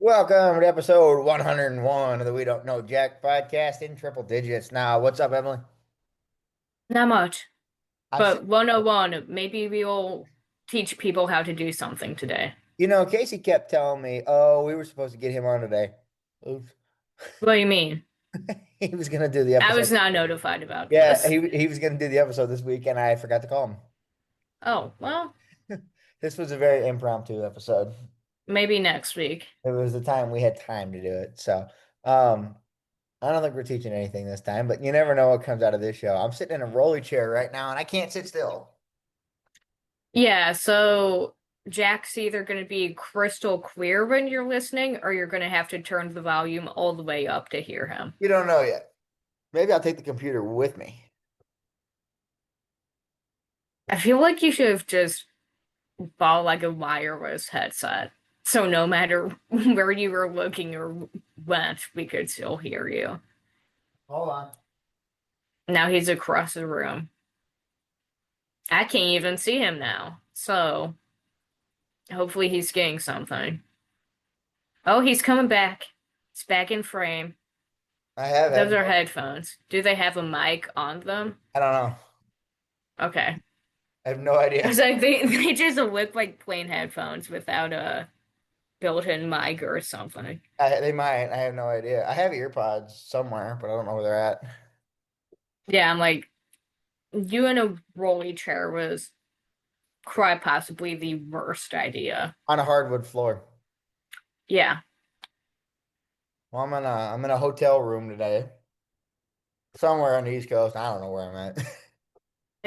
Welcome to episode 101 of the We Don't Know Jack podcast in triple digits. Now, what's up, Emily? Not much, I'm but sitting, 101, maybe we'll teach people how to do something today. Casey kept telling me, oh, we were supposed to get him on today. Oops. What do you mean? He was going to do the I episode. was not notified about Yeah, this. he was going to do the episode this week, and I forgot to call Oh, well, him. This was a very impromptu episode. maybe next week. It was the time we had time to do it. So, um, I don't think we're teaching anything this time, but you never know what comes out of this show. I'm sitting in a rolly chair right now, and I can't sit still. Yeah, so Jack's either going to be crystal clear when you're listening, or you're going to have to turn the volume all the way up to hear him. You don't know yet. Maybe I'll take the computer with me. I feel like you should have just bought like a wireless headset. So no matter where you were looking or went, we could still hear you. Hold on. Now he's across the room. I can't even see him now. So hopefully he's getting something. Oh, he's coming back. It's back in frame. I have Those are headphones. headphones. Do they have a mic on them? I don't know. Okay. I have no I was idea. like, they just look like plain headphones without a built-in mic or something. They might. I have no idea. I have ear pods somewhere, but I don't know where they're at. Yeah, I'm like, you in a rolly chair was quite possibly the worst idea. On a hardwood floor. Yeah. Well, I'm in a hotel room today, somewhere on the East Coast. I don't know where I'm at.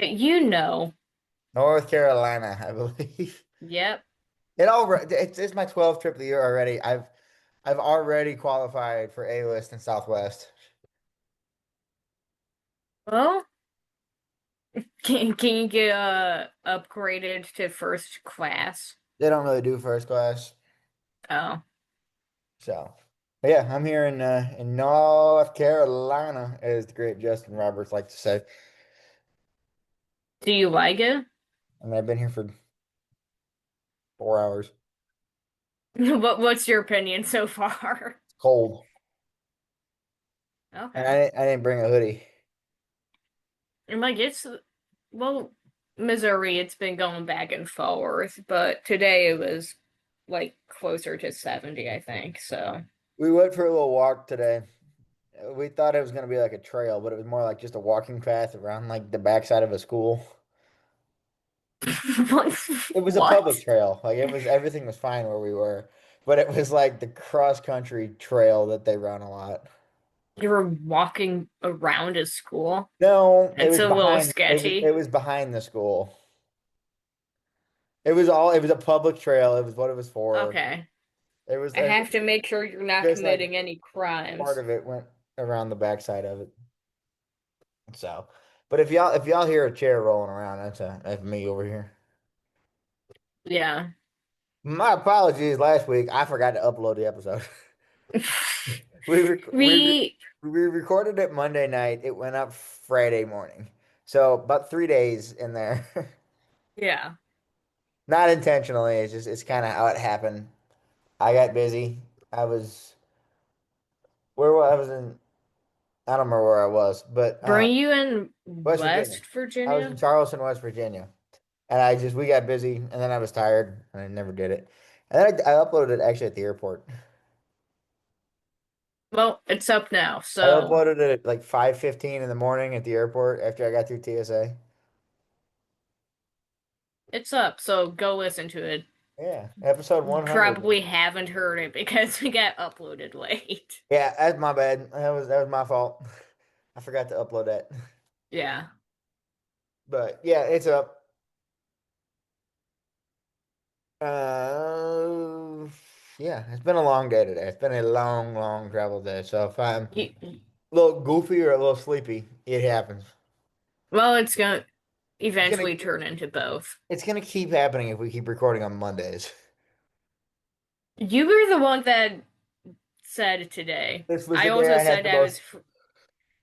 You know. North Carolina, I believe. Yep. It's my 12th trip of the year already. I've already qualified for A-list in Southwest. Well, can you get upgraded to first class? They don't really do first class, Oh. so. But yeah, I'm here in North Carolina, as the great Justin Roberts likes to say. Do you like it? I mean, I've been here for 4 hours. What's your opinion so far? It's cold, and Okay. I didn't bring a hoodie. I'm like it's well, Missouri, it's been going back and forth, but today it was like closer to 70, I think. So We went for a little walk today. We thought it was going to be like a trail, but it was more like just a walking path around like the backside of a school. what? It was a public What? trail. Like everything was fine where we were, but it was like the cross country trail that they run a lot. You were walking around a school? No, It's a little sketchy. it was behind the school. It was a public trail. It was what it was for. Okay. It was I have to make sure you're not just like committing any part crimes. of it went around the backside of it. So, but if y'all hear a chair rolling around, that's me over here. Yeah. My apologies. Last week I forgot to upload the episode. We rec We we recorded it Monday night. It went up Friday morning. So about 3 days in there. yeah. Not intentionally. It's kind of how it happened. I got busy. I was I was in. I don't remember where I was, but Were you in West Virginia. West I was in Virginia? Charleston, West Virginia, and we got busy, and then I was tired, and I never did it. And then I uploaded it actually at the airport. Well, it's up now, I so uploaded it at like 5:15 in the morning at the airport after I got through TSA. it's up. So go listen to it. Yeah, episode You 100. probably haven't heard it because we got uploaded late. Yeah, that's my bad. That was my fault. I forgot to upload that. Yeah. But yeah, it's up. Uh, yeah, it's been a long day today. It's been a long, long travel day. So if I'm You, a little goofy or a little sleepy, it happens. well, it's gonna It's gonna eventually turn into both. it's gonna keep happening if we keep recording on Mondays. You were the one that said today. This was I the day also I had said the I most. was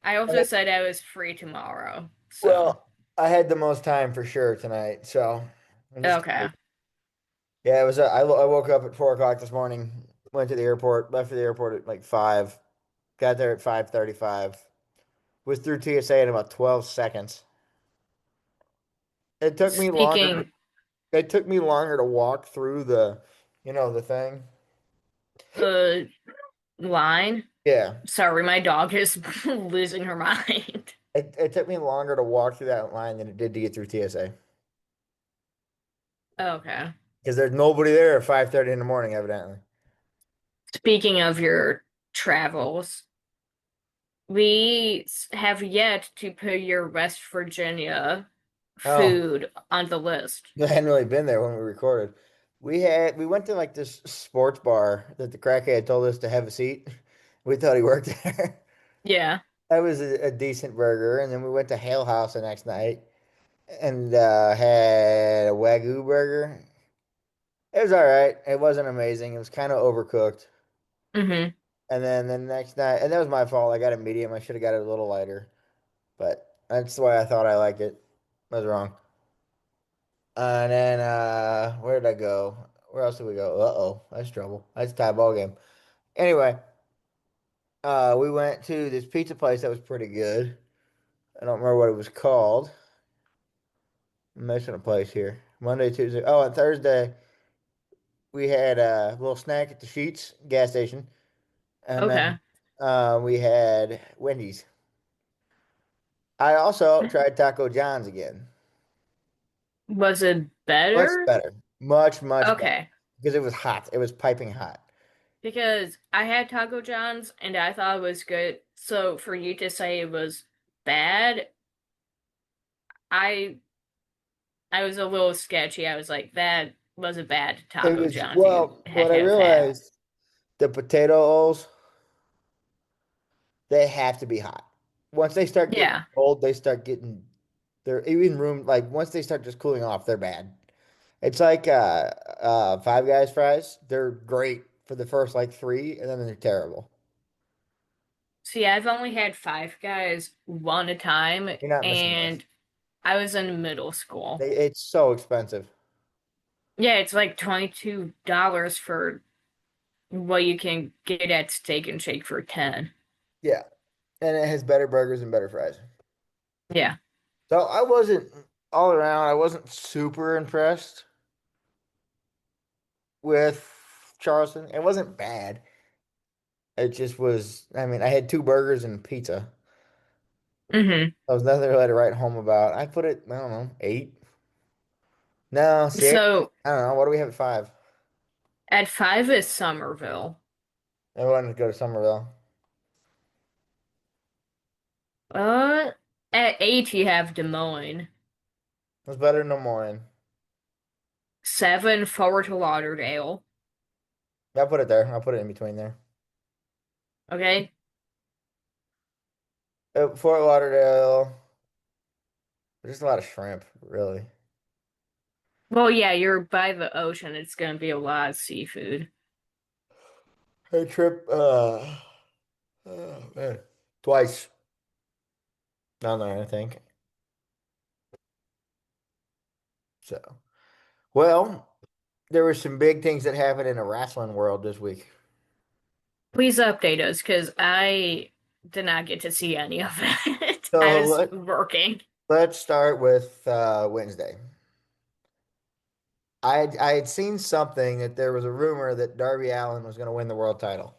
I also I said I was free tomorrow. So, Well, I had the most time for sure tonight. So I'm just okay. yeah, it was. I woke up at 4 o'clock this morning. Went to the airport, left for the airport at like 5, got there at 5:35. Was through TSA in about 12 seconds. It took me longer. Speaking It took me longer to walk through the thing. uh line. Yeah. Sorry, my dog is losing her mind. It took me longer to walk through that line than it did to get through TSA. Okay. Because there's nobody there at 5:30 in the morning, evidently. Speaking of your travels, we have yet to put your West Virginia Oh, food on the list. I hadn't really been there when we recorded. We went to like this sports bar that the crackhead told us to have a seat. We thought he worked there. Yeah. That was a decent burger, and then we went to Hale House the next night and had a Wagyu burger. It was all right. It wasn't amazing. It was kind of overcooked. Mm-hmm. And then the next night, and that was my fault. I got a medium. I should have got it a little lighter, but that's the way I thought I liked it. I was wrong. And then where did I go? Where else did we go? Uh-oh, that's trouble. That's a tie ball game. Anyway, we went to this pizza place that was pretty good. I don't remember what it was called. I'm missing a place here. Monday, Tuesday. Oh, and Thursday we had a little snack at the Sheets gas station, and then Okay. we had Wendy's. I also tried Taco John's again. Was it Much better? better. Much, much better. Okay. Because it was hot. It was piping hot. Because I had Taco John's and I thought it was good. So for you to say it was bad, I I was a little sketchy. I was like, that was a bad It Taco was, John's you well, had what to I have had. realized, the potatoes, they have to be hot. Once they start getting Yeah. cold, they start getting, they're even room, like once they start just cooling off, they're bad. It's like Five Guys fries. They're great for the first like three, and then they're terrible. See, I've only had Five Guys one time, You're not missing much. and I was in middle school. It's so expensive. Yeah, it's like $22 for what you can get at Steak and Shake for 10. Yeah. And it has better burgers and better fries. Yeah. So I wasn't all around, I wasn't super impressed with Charleston. It wasn't bad. It just was, I mean, I had two burgers and pizza. Hmm. There was nothing really to write home about. I put it, I don't know, 8. No, 6. So I don't know. What do we have at 5? at 5 is Somerville. I wanted to go to Somerville. Uh, at 8 you have Des Moines. It was better than Des Moines. 7, Fort Lauderdale. I'll put it there. I'll put it in between there. Okay. Fort Lauderdale. There's just a lot of shrimp, really. Well, yeah, you're by the ocean. It's gonna be a lot of seafood. Hey, trip, oh, man. Twice down there, I think. So, well, there were some big things that happened in the wrestling world this week. Please update us, because I did not get to see any of it. I So was working. let's start with Wednesday. I had seen something that there was a rumor that Darby Allin was going to win the world title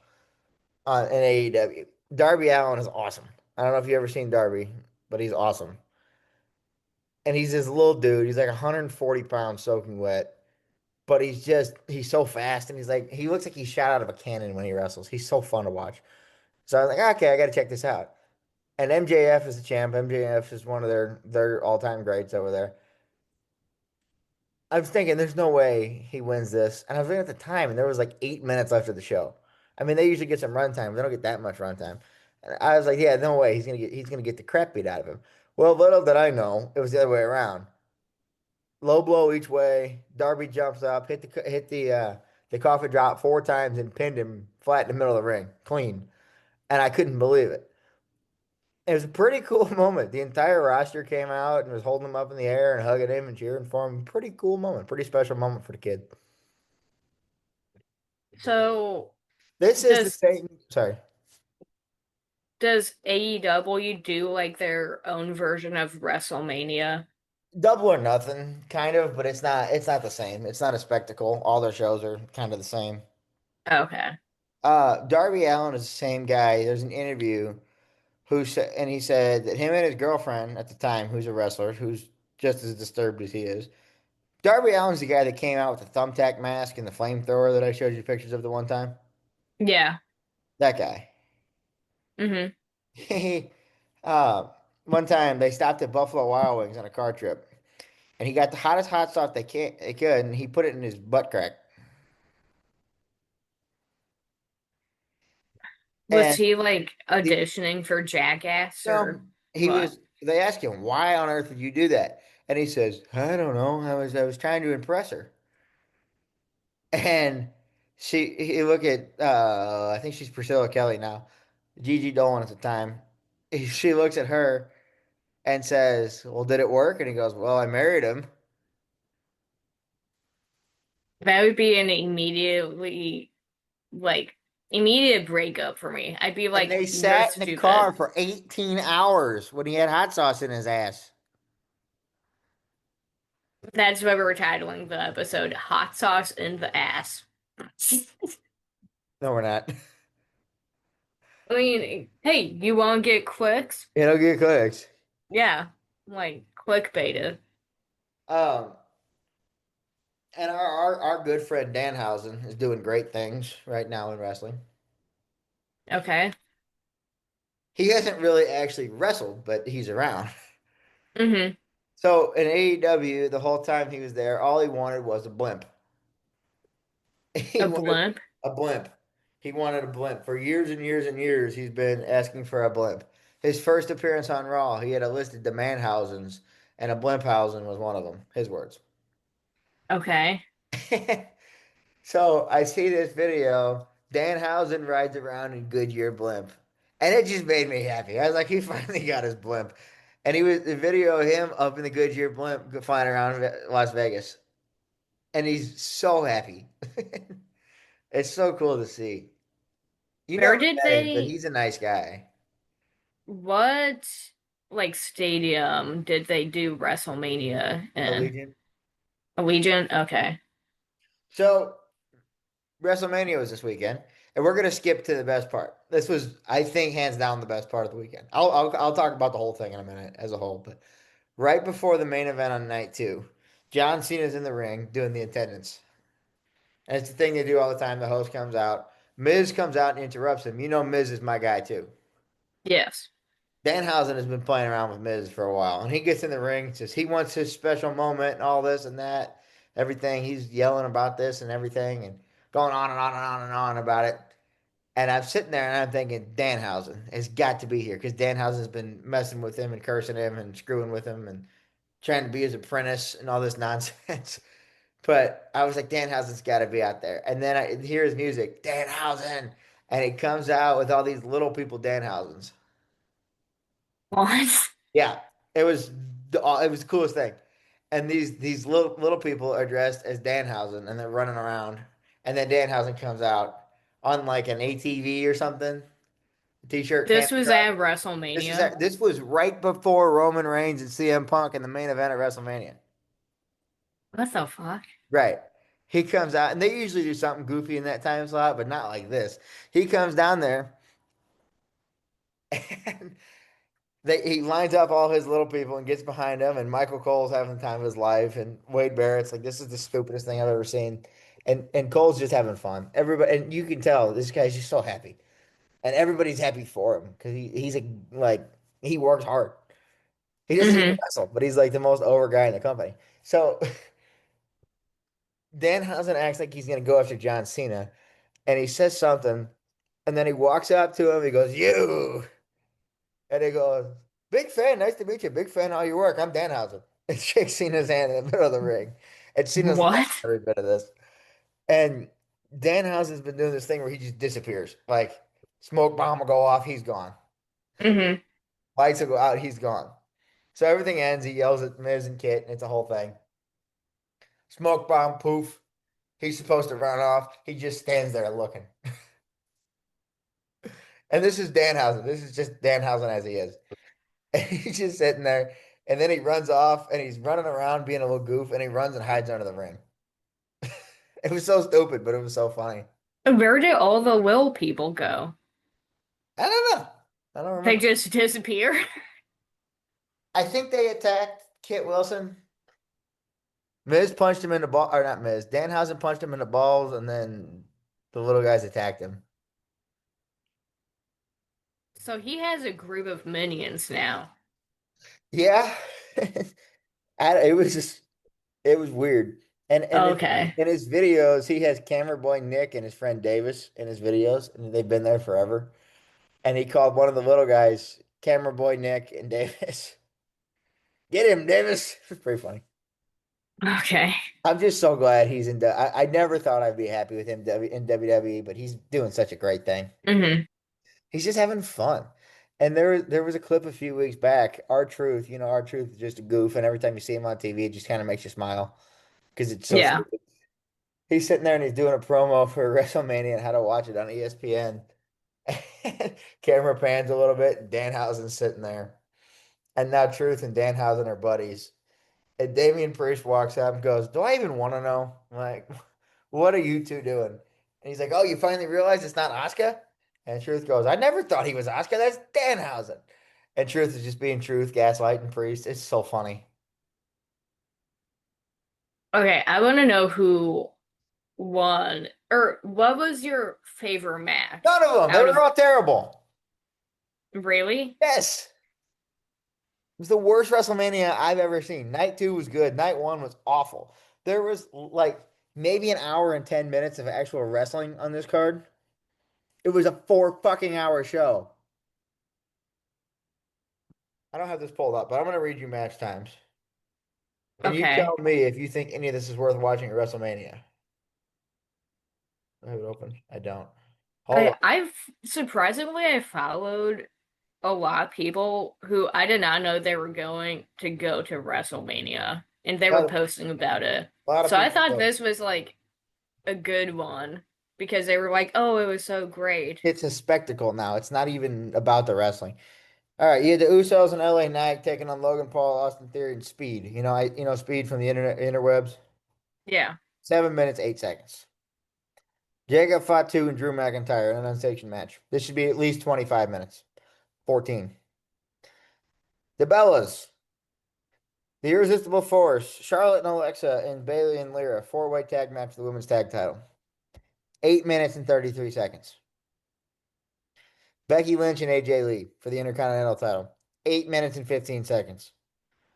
in AEW. Darby Allin is awesome. I don't know if you ever seen Darby, but he's awesome. And he's this little dude. He's like 140 pounds soaking wet, but he's so fast, and he looks like he's shot out of a cannon when he wrestles. He's so fun to watch. So I was like, okay, I got to check this out. And MJF is the champ. MJF is one of their all-time greats over there. I was thinking, there's no way he wins this. And I was looking at the time, and there was like 8 minutes left of the show. I mean, they usually get some runtime, but they don't get that much runtime. And I was like, yeah, no way, he's gonna get the crap beat out of him. Well, little did I know, it was the other way around. Low blow each way. Darby jumps up, hit the coffin drop 4 times, and pinned him flat in the middle of the ring, clean. And I couldn't believe it. It was a pretty cool moment. The entire roster came out and was holding him up in the air and hugging him and cheering for him. Pretty cool moment. Pretty special moment for the kid. So. This is the Does same. Sorry, does AEW do like their own version of WrestleMania? double or nothing, kind of, but it's not. It's not the same. It's not a spectacle. All their shows are kind of the same. Okay. Darby Allin is the same guy. There's an interview who said, and he said that him and his girlfriend at the time, who's a wrestler, who's just as disturbed as he is. Darby Allin's the guy that came out with the thumbtack mask and the flamethrower that I showed you pictures of the one time. Yeah. That guy. Hmm. He, uh, one time they stopped at Buffalo Wild Wings on a car trip, and he got the hottest hot sauce they could, and he put it in his butt crack. Was And he like the, auditioning for Jackass no, or he what? was. They asked him, "Why on earth did you do that?" And he says, "I don't know. I was trying to impress her." And he look at, I think she's Priscilla Kelly now, Gigi Dolan at the time. She looks at her and says, "Well, did it work?" And he goes, "Well, I married him." That would be an like immediate breakup for me. I'd be And like, they you're sat in the car stupid. for 18 hours when he had hot sauce in his ass. That's why we were titling the episode Hot Sauce in the Ass. No, we're not. I mean, hey, you want to get clicks? It'll get clicks. Yeah, like clickbaited. Um, and our good friend Danhausen is doing great things right now in wrestling. Okay. He hasn't really actually wrestled, but he's around. Mm-hmm. So in AEW, the whole time he was there, all he wanted was a blimp. He A wanted blimp. a blimp. He wanted a blimp. For years and years and years, he's been asking for a blimp. His first appearance on Raw, he had a listed Demandhausens, and a Blimphausen was one of them. His words. Okay. So I see this video. Danhausen rides around in Goodyear blimp, and it just made me happy. I was like, he finally got his blimp, and he was the video of him up in the Goodyear blimp flying around Las Vegas, and he's so happy. It's so cool to see. You Where never did met him, but they, he's a nice guy. what like stadium did they do WrestleMania in? Allegiant. Allegiant? Okay. So WrestleMania was this weekend, and we're gonna skip to the best part. This was, I think, hands down the best part of the weekend. I'll talk about the whole thing in a minute as a whole, but right before the main event on night two, John Cena's in the ring doing the attendance, and it's the thing they do all the time. The host comes out, Miz comes out and interrupts him. You know, Miz is my guy too. Yes. Danhausen has been playing around with Miz for a while, and he gets in the ring, says he wants his special moment and all this and that, everything. He's yelling about this and everything, and going on and on and on and on about it. And I'm sitting there and I'm thinking, Danhausen has got to be here because Danhausen's been messing with him and cursing him and screwing with him and trying to be his apprentice and all this nonsense. But I was like, Danhausen's got to be out there. And then I hear his music, Danhausen, and he comes out with all these little people, Danhausens. What? Yeah, it was it was the coolest thing. And these little people are dressed as Danhausen and they're running around. And then Danhausen comes out on like an ATV or something, t-shirt, This candy was truck. at WrestleMania. This was right before Roman Reigns and CM Punk in the main event at WrestleMania. What the fuck? Right. He comes out and they usually do something goofy in that time slot, but not like this. He comes down there and he lines up all his little people and gets behind them, and Michael Cole's having the time of his life, and Wade Barrett's like, "This is the stupidest thing I've ever seen," and Cole's just having fun. Everybody, and you can tell this guy's just so happy, and everybody's happy for him because he's like he works hard. He doesn't even Hmm. wrestle, but he's like the most over guy in the company. So Danhausen acts like he's gonna go after John Cena, and he says something, and then he walks up to him. He goes, "You." And he goes, "Big fan, nice to meet you. Big fan of all your work. I'm Danhausen." And shakes Cena's hand in the middle of the ring. And Cena's loving What? every bit of this. And Danhausen's been doing this thing where he just disappears. Like smoke bomb will go off, he's gone. Hmm. Lights will go out, he's gone. So everything ends. He yells at Miz and Kit, and it's a whole thing. Smoke bomb, poof. He's supposed to run off. He just stands there looking. And this is Danhausen. This is just Danhausen as he is. And he's just sitting there. And then he runs off and he's running around being a little goof and he runs and hides under the ring. It was so stupid, but it was so funny. Where did all the Will people go? I don't know. I don't They remember. just disappear? I think they attacked Kit Wilson. Miz punched him in the ball, or not Miz. Danhausen punched him in the balls, and then the little guys attacked him. So he has a group of minions now. Yeah, it was just it was weird. And Okay. in his videos, he has camera boy Nick and his friend Davis in his videos, and they've been there forever. And he called one of the little guys camera boy Nick and Davis. Get him, Davis. It's pretty funny. Okay. I'm just so glad he's in. I never thought I'd be happy with him in WWE, but he's doing such a great thing. Hmm. He's just having fun. And there was a clip a few weeks back. R-Truth, R-Truth is just a goof, and every time you see him on TV, it just kind of makes you smile because it's so Yeah. stupid. He's sitting there and he's doing a promo for WrestleMania and how to watch it on ESPN. Camera pans a little bit, and Danhausen's sitting there. And now Truth and Danhausen are buddies. And Damian Priest walks up and goes, "Do I even want to know? Like, what are you two doing?" And he's like, "Oh, you finally realized it's not Asuka?" And Truth goes, "I never thought he was Asuka. That's Danhausen." And Truth is just being Truth, gaslighting Priest. It's so funny. Okay, I want to know who won, or what was your favorite None match of them. They out were of all terrible. really? Yes. It was the worst WrestleMania I've ever seen. Night two was good. Night one was awful. There was like maybe an hour and 10 minutes of actual wrestling on this card. It was a 4 fucking hour show. I don't have this pulled up, but I'm going to read you match times. And you Okay. tell me if you think any of this is worth watching at WrestleMania. I have it open. I don't. Hold on. I've surprisingly I followed a lot of people who I did not know they were going to go to WrestleMania, and they A were lot of, posting about it. a lot of So I people thought go. this was like a good one because they were like, "Oh, it was so great." It's a spectacle now. It's not even about the wrestling. All right, you had the Usos and LA Knight taking on Logan Paul, Austin Theory, and Speed. Speed from the interwebs. Yeah. 7 minutes, 8 seconds. Jacob Fatu and Drew McIntyre in an unsanctioned match. This should be at least 25 minutes. 14. The Bellas, the Irresistible Force, Charlotte and Alexa, and Bailey and Lyra. Four-way tag match for the women's tag title. 8 minutes and 33 seconds. Becky Lynch and AJ Lee for the Intercontinental title. 8 minutes and 15 seconds.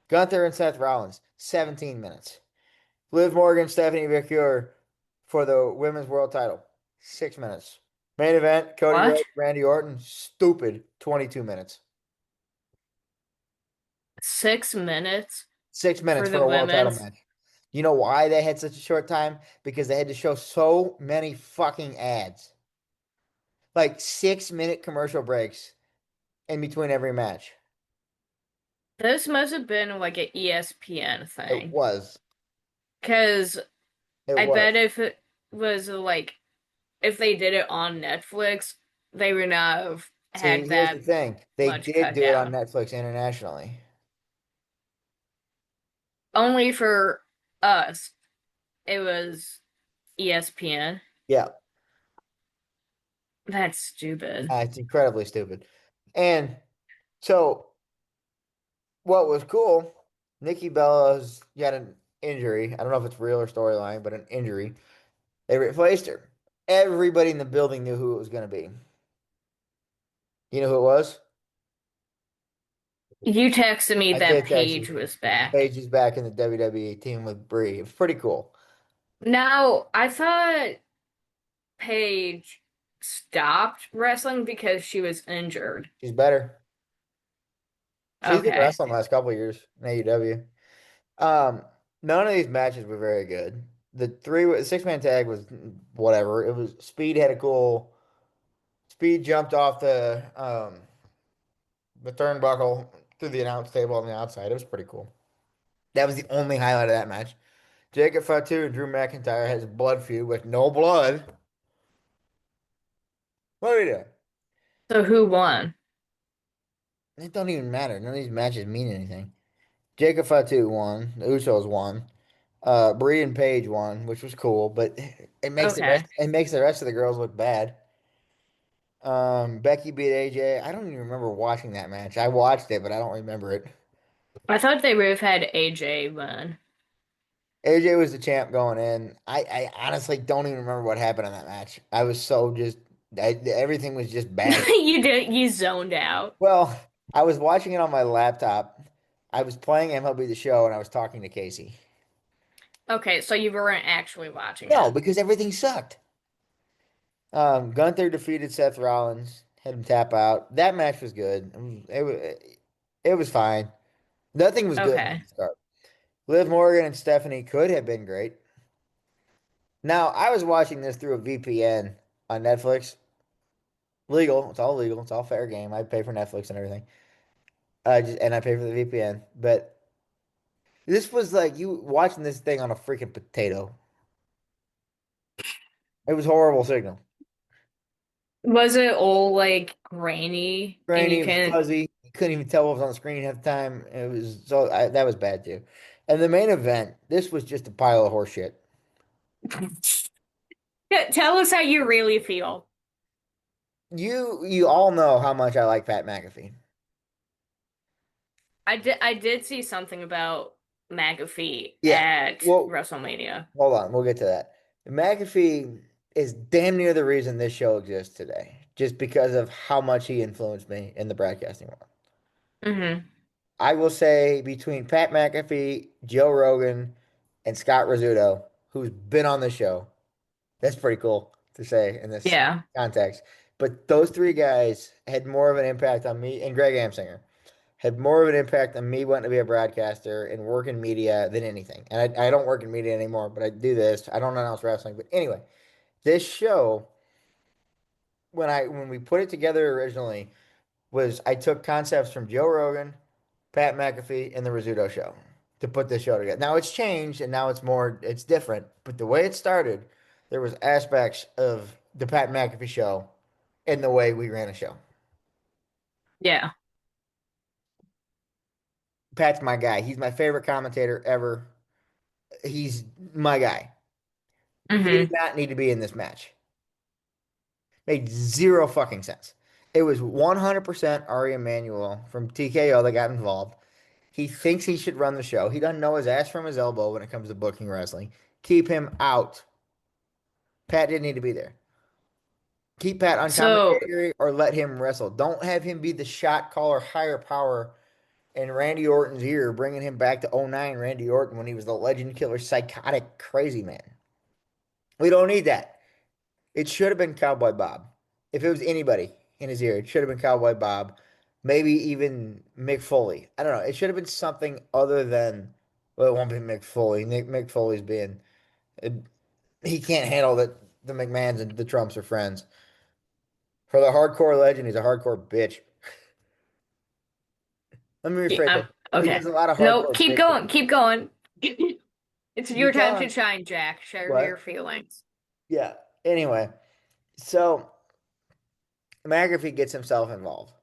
Gunther and Seth Rollins. 17 minutes. Liv Morgan, Stephanie McCure for the women's world title. 6 minutes. Main event, Cody What? Rhodes, Randy Orton. Stupid. 22 minutes. 6 minutes 6 minutes for for the a world title women's? match. You know why they had such a short time? Because they had to show so many fucking ads. Like 6 minute commercial breaks in between every match. This must have been like an ESPN It thing. was. Because It I was. bet if it was like, if they did it on Netflix, they would not have See, had here's the that thing. They much did cut do it on down. Netflix internationally. Only for us, it was ESPN. Yeah, That's stupid. it's incredibly stupid. And so what was cool, Nikki Bella's got an injury. I don't know if it's real or storyline, but an injury. They replaced her. Everybody in the building knew who it was going to be. You know who it was? You texted me I that did text you. Paige was back. Paige is back in the WWE team with Brie. It was pretty cool. Now, I thought Paige stopped wrestling because she was injured. She's better. She's been Okay. wrestling the last couple of years in AEW. None of these matches were very good. The 6-man tag was whatever. It was Speed had a cool Speed jumped off the turnbuckle through the announce table on the outside. It was pretty cool. That was the only highlight of that match. Jacob Fatu and Drew McIntyre has a blood feud with no blood. What are we doing? So who won? It don't even matter. None of these matches mean anything. Jacob Fatu won. The Usos won. Bree and Paige won, which was cool, but Okay. it makes the rest of the girls look bad. Becky beat AJ. I don't even remember watching that match. I watched it, but I don't remember it. I thought they would have had AJ win. AJ was the champ going in. I honestly don't even remember what happened in that match. I was so just everything was just bad. You zoned out. Well, I was watching it on my laptop. I was playing MLB The Show and I was talking to Casey. Okay, so you weren't actually watching No, it. because everything sucked. Gunther defeated Seth Rollins, had him tap out. That match was good. It was fine. Nothing was good from Okay. the start. Liv Morgan and Stephanie could have been great. Now, I was watching this through a VPN on Netflix. Legal. It's all legal. It's all fair game. I pay for Netflix and everything. And I pay for the VPN. But this was like you watching this thing on a freaking potato. It was horrible signal. Was it all like grainy and Grainy, you it was can fuzzy. You couldn't even tell what was on the screen half the time. It was that was bad too. And the main event, this was just a pile of horse shit. tell us how you really feel. You all know how much I like Pat McAfee. I did see something about McAfee Yeah. at Well, WrestleMania. hold on, we'll get to that. McAfee is damn near the reason this show exists today, just because of how much he influenced me in the broadcasting world. Hmm. I will say between Pat McAfee, Joe Rogan, and Scott Rizzuto, who's been on the show, that's pretty cool to say in this Yeah. context. But those three guys had more of an impact on me, and Greg Amsinger had more of an impact on me wanting to be a broadcaster and work in media than anything. And I don't work in media anymore, but I do this. I don't announce wrestling. But anyway, this show, when we put it together originally, was I took concepts from Joe Rogan, Pat McAfee, and the Rizzuto show to put this show together. Now it's changed and now it's different. But the way it started, there was aspects of the Pat McAfee show in the way we ran a show. Yeah. Pat's my guy. He's my favorite commentator ever. He's my guy. He did Hmm. not need to be in this match. Made zero fucking sense. It was 100% Ari Emanuel from TKO that got involved. He thinks he should run the show. He doesn't know his ass from his elbow when it comes to booking wrestling. Keep him out. Pat didn't need to be there. Keep Pat on So commentary or let him wrestle. Don't have him be the shot caller, higher power in Randy Orton's ear, bringing him back to '09 Randy Orton when he was the legend killer, psychotic, crazy man. We don't need that. It should have been Cowboy Bob. If it was anybody in his ear, it should have been Cowboy Bob. Maybe even Mick Foley. I don't know. It should have been something other than, well, it won't be Mick Foley. Mick Foley's being, he can't handle that the McMahons and the Trumps are friends. For the hardcore legend, he's a hardcore bitch. Let me yeah, rephrase that. He okay. does a lot of No, hardcore keep bitching. going. Keep going. It's You your tell time to him shine, Jack. Share your what? feelings. Yeah. Anyway, so McAfee gets himself involved.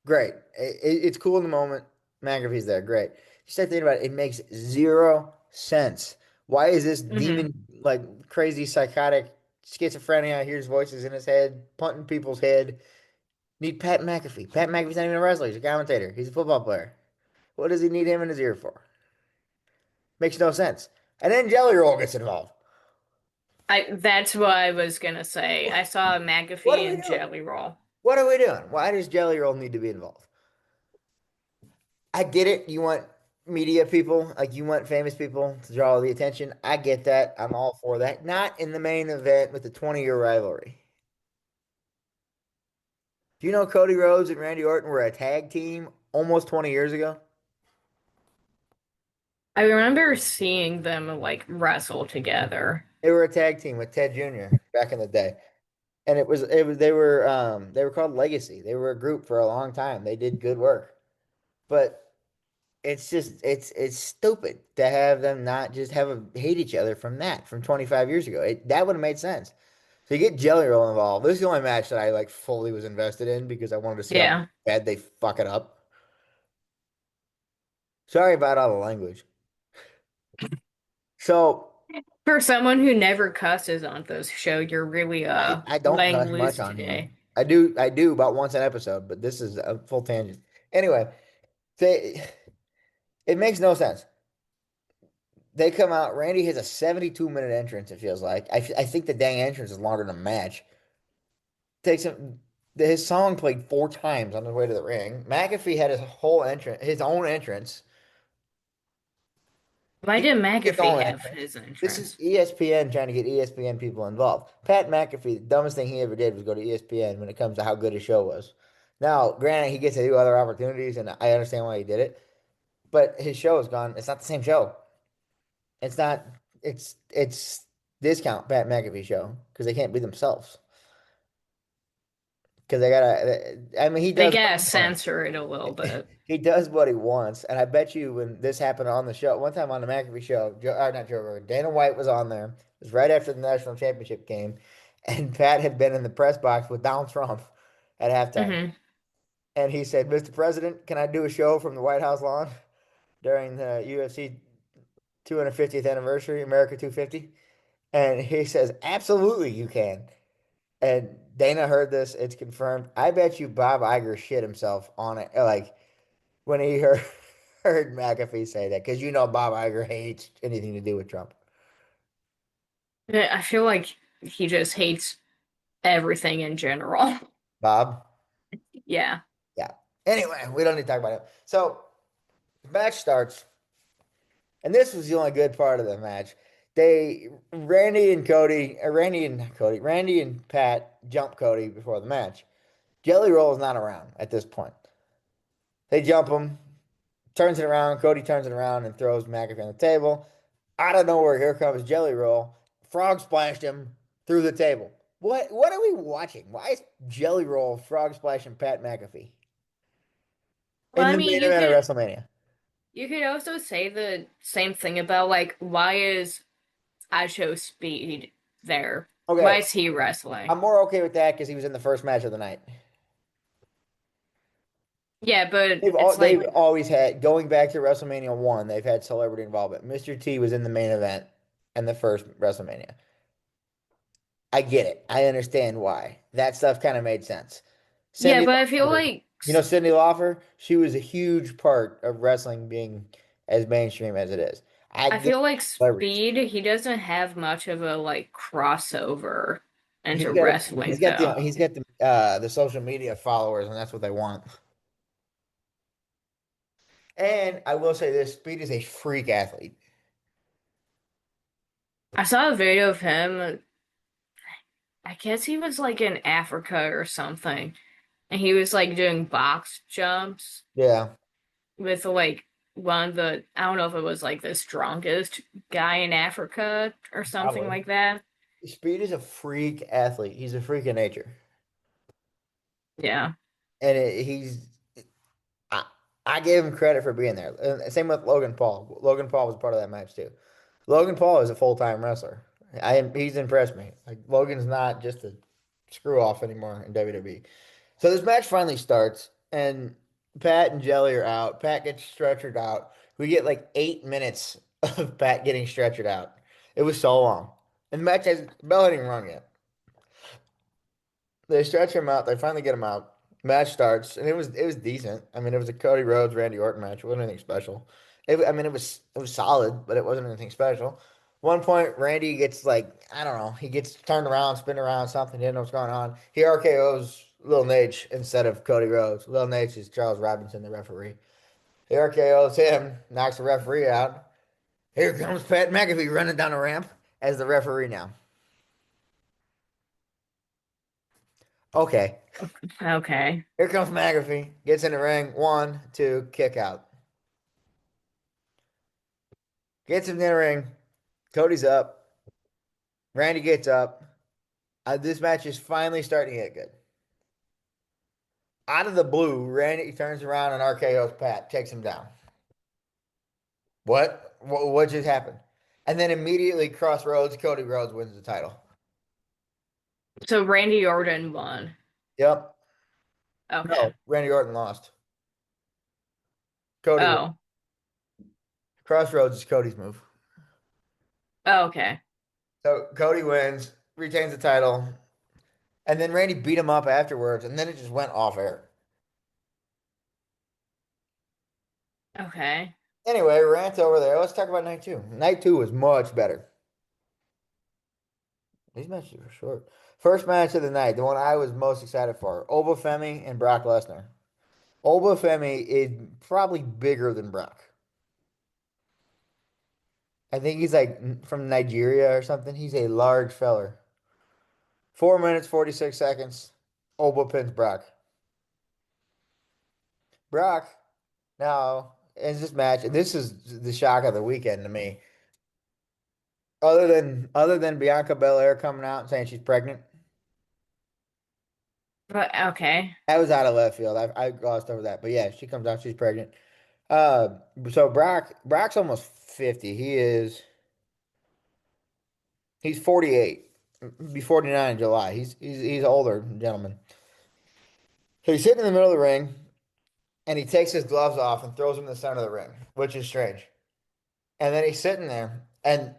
Great. It's cool in the moment. McAfee's there. Great. You start thinking about it, it makes zero sense. Why is this Hmm. demon like crazy psychotic schizophrenia hears voices in his head, punting people's head? Need Pat McAfee. Pat McAfee's not even a wrestler. He's a commentator. He's a football player. What does he need him in his ear for? Makes no sense. And then Jelly Roll gets involved. That's what I was gonna say. I saw What McAfee are we and doing? Jelly Roll. What are we doing? Why does Jelly Roll need to be involved? I get it. You want media people, like you want famous people to draw all the attention. I get that. I'm all for that. Not in the main event with the 20-year rivalry. Do you know Cody Rhodes and Randy Orton were a tag team almost 20 years ago? I remember seeing them like wrestle together. They were a tag team with Ted Jr. back in the day. And they were called Legacy. They were a group for a long time. They did good work. But it's just it's stupid to have them not just hate each other from 25 years ago. That would have made sense. So you get Jelly Roll involved. This is the only match that I like fully was invested in because I wanted to see how Yeah. bad they fuck it up. Sorry about all the language. So For someone who never cusses on this show, you're really I don't laying cuss much loose on here. today. I do about once an episode, but this is a full tangent. Anyway, they it makes no sense. They come out. Randy has a 72-minute entrance. It feels like. I think the dang entrance is longer than a match. Takes him. His song played 4 times on the way to the ring. McAfee had his own entrance. Why He did had his McAfee own have entrance. his This is entrance? ESPN trying to get ESPN people involved. Pat McAfee, the dumbest thing he ever did was go to ESPN when it comes to how good his show was. Now, granted, he gets to do other opportunities, and I understand why he did it, but his show is gone. It's not the same show. It's not. It's discount Pat McAfee show because they can't be themselves because they gotta. I mean, he They does what gotta he wants. censor it a little bit. He does what he wants, and I bet you when this happened on the show, one time on the McAfee show, not Joe Rogan, Dana White was on there. It was right after the national championship game, and Pat had been in the press box with Donald Trump at halftime, Hmm. and he said, "Mr. President, can I do a show from the White House lawn during the UFC 250th anniversary, America 250?" And he says, "Absolutely, you can." And Dana heard this; it's confirmed. I bet you Bob Iger shit himself on it, like when he heard McAfee say that, because Bob Iger hates anything to do with Trump. Yeah, I feel like he just hates everything in general. Bob, Yeah. yeah. Anyway, we don't need to talk about him. So the match starts, and this was the only good part of the match. Randy and Pat jump Cody before the match. Jelly Roll is not around at this point. They jump him, turns it around. Cody turns it around and throws McAfee on the table. Out of nowhere, here comes Jelly Roll. Frog splashed him through the table. What are we watching? Why is Jelly Roll frog splashing Pat McAfee Well, in I the mean, main event of WrestleMania? you could also say the same thing about like why is I Show Speed there? Why Okay, is he wrestling? I'm more okay with that because he was in the first match of the night. Yeah, but it's They've like always had going back to WrestleMania 1, they've had celebrity involvement. Mr. T was in the main event in the first WrestleMania. I get it. I understand why. That stuff kind of made sense. yeah, Cindy but I feel Lauper, like Cindy Lauper, she was a huge part of wrestling being as mainstream as it is. I I get feel like celebrities. Speed, he doesn't have much of a like crossover into He's wrestling got though. the social media followers, and that's what they want. And I will say this, Speed is a freak athlete. I saw a video of him, I guess he was like in Africa or something, and he was like doing box jumps Yeah, with like one of the, I don't know if it was like the strongest guy in Africa or something probably. like that. Speed is a freak athlete. He's a freak of nature. Yeah. And I, I gave him credit for being there. And same with Logan Paul. Logan Paul was part of that match too. Logan Paul is a full-time wrestler. He's impressed me. Like Logan's not just a screw off anymore in WWE. So this match finally starts, and Pat and Jelly are out. Pat gets stretchered out. We get like 8 minutes of Pat getting stretchered out. It was so long. And the match has bell hadn't even run yet. They stretch him out. They finally get him out. Match starts, and it was decent. I mean, it was a Cody Rhodes Randy Orton match. It wasn't anything special. I mean, it was solid, but it wasn't anything special. One point, Randy gets like I don't know. He gets turned around, spin around, something. He didn't know what's going on. He RKO's Lil Nate instead of Cody Rhodes. Lil Nate is Charles Robinson, the referee. He RKO's him, knocks the referee out. Here comes Pat McAfee running down the ramp as the referee now. Okay. Okay. Here comes McAfee. Gets in the ring. 1, 2, kick out. Gets him in the ring. Cody's up. Randy gets up. This match is finally starting to get good. Out of the blue, Randy turns around and RKO's Pat, takes him down. What just happened? And then immediately Crossroads, Cody Rhodes wins the title. So Randy Orton won. Yep. Okay. No, Randy Orton lost. Cody won. Oh. Crossroads is Cody's move. Okay. So Cody wins, retains the title, and then Randy beat him up afterwards, and then it just went off air. Okay. Anyway, rant over there. Let's talk about night two. Night two was much better. These matches were short. First match of the night, the one I was most excited for, Obafemi and Brock Lesnar. Obafemi is probably bigger than Brock. I think he's like from Nigeria or something. He's a large feller. 4 minutes, 46 seconds. Oba pins Brock. Brock, now, in this match, and this is the shock of the weekend to me. Other than Bianca Belair coming out and saying she's pregnant, But okay. that was out of left field. I glossed over that. But yeah, she comes out, she's pregnant. Uh, so Brock's almost 50. He's 48. Be 49 in July. He's an older gentleman. He's sitting in the middle of the ring and he takes his gloves off and throws them in the center of the ring, which is strange. And then he's sitting there, and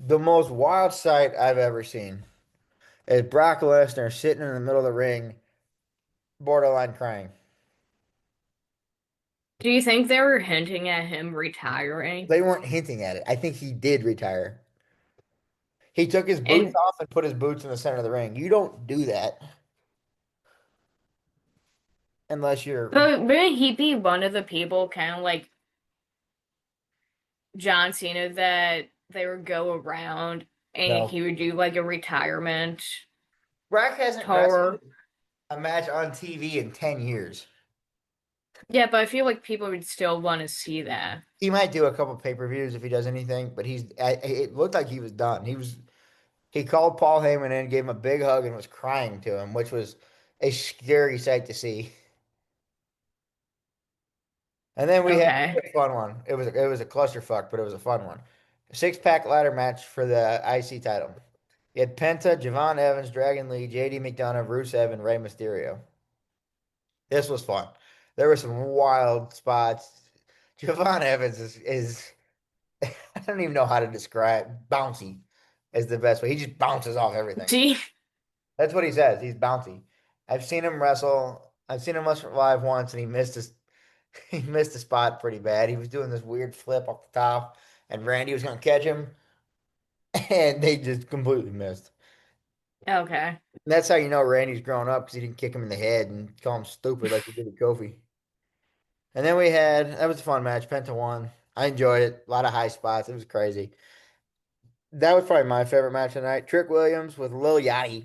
the most wild sight I've ever seen is Brock Lesnar sitting in the middle of the ring, borderline crying. Do you think they were hinting at him retiring? They weren't hinting at it. I think he did retire. He took his boots And off and put his boots in the center of the ring. You don't do that unless you're but wouldn't he be one of the people kind of like John Cena that they would go around and no. he would do like a retirement Brock hasn't tour? wrestled a match on TV in 10 years. Yeah, but I feel like people would still want to see that. He might do a couple pay-per-views if he does anything, but it looked like he was done. He called Paul Heyman in, gave him a big hug, and was crying to him, which was a scary sight to see. And then we had Okay. a fun one. It was a clusterfuck, but it was a fun one. Six-pack ladder match for the IC title. You had Penta, Javon Evans, Dragon Lee, JD McDonough, Rusev, and Rey Mysterio. This was fun. There were some wild spots. Javon Evans is I don't even know how to describe bouncy is the best way. He just bounces off everything. See, That's what he says. He's bouncy. I've seen him wrestle. I've seen him wrestle live once, and he missed his he missed a spot pretty bad. He was doing this weird flip off the top, and Randy was going to catch him, and they just completely missed. okay. And that's how you know Randy's grown up because he didn't kick him in the head and call him stupid like he did to Kofi. And then we had that was a fun match. Penta won. I enjoyed it. A lot of high spots. It was crazy. That was probably my favorite match tonight. Trick Williams with Lil Yachty.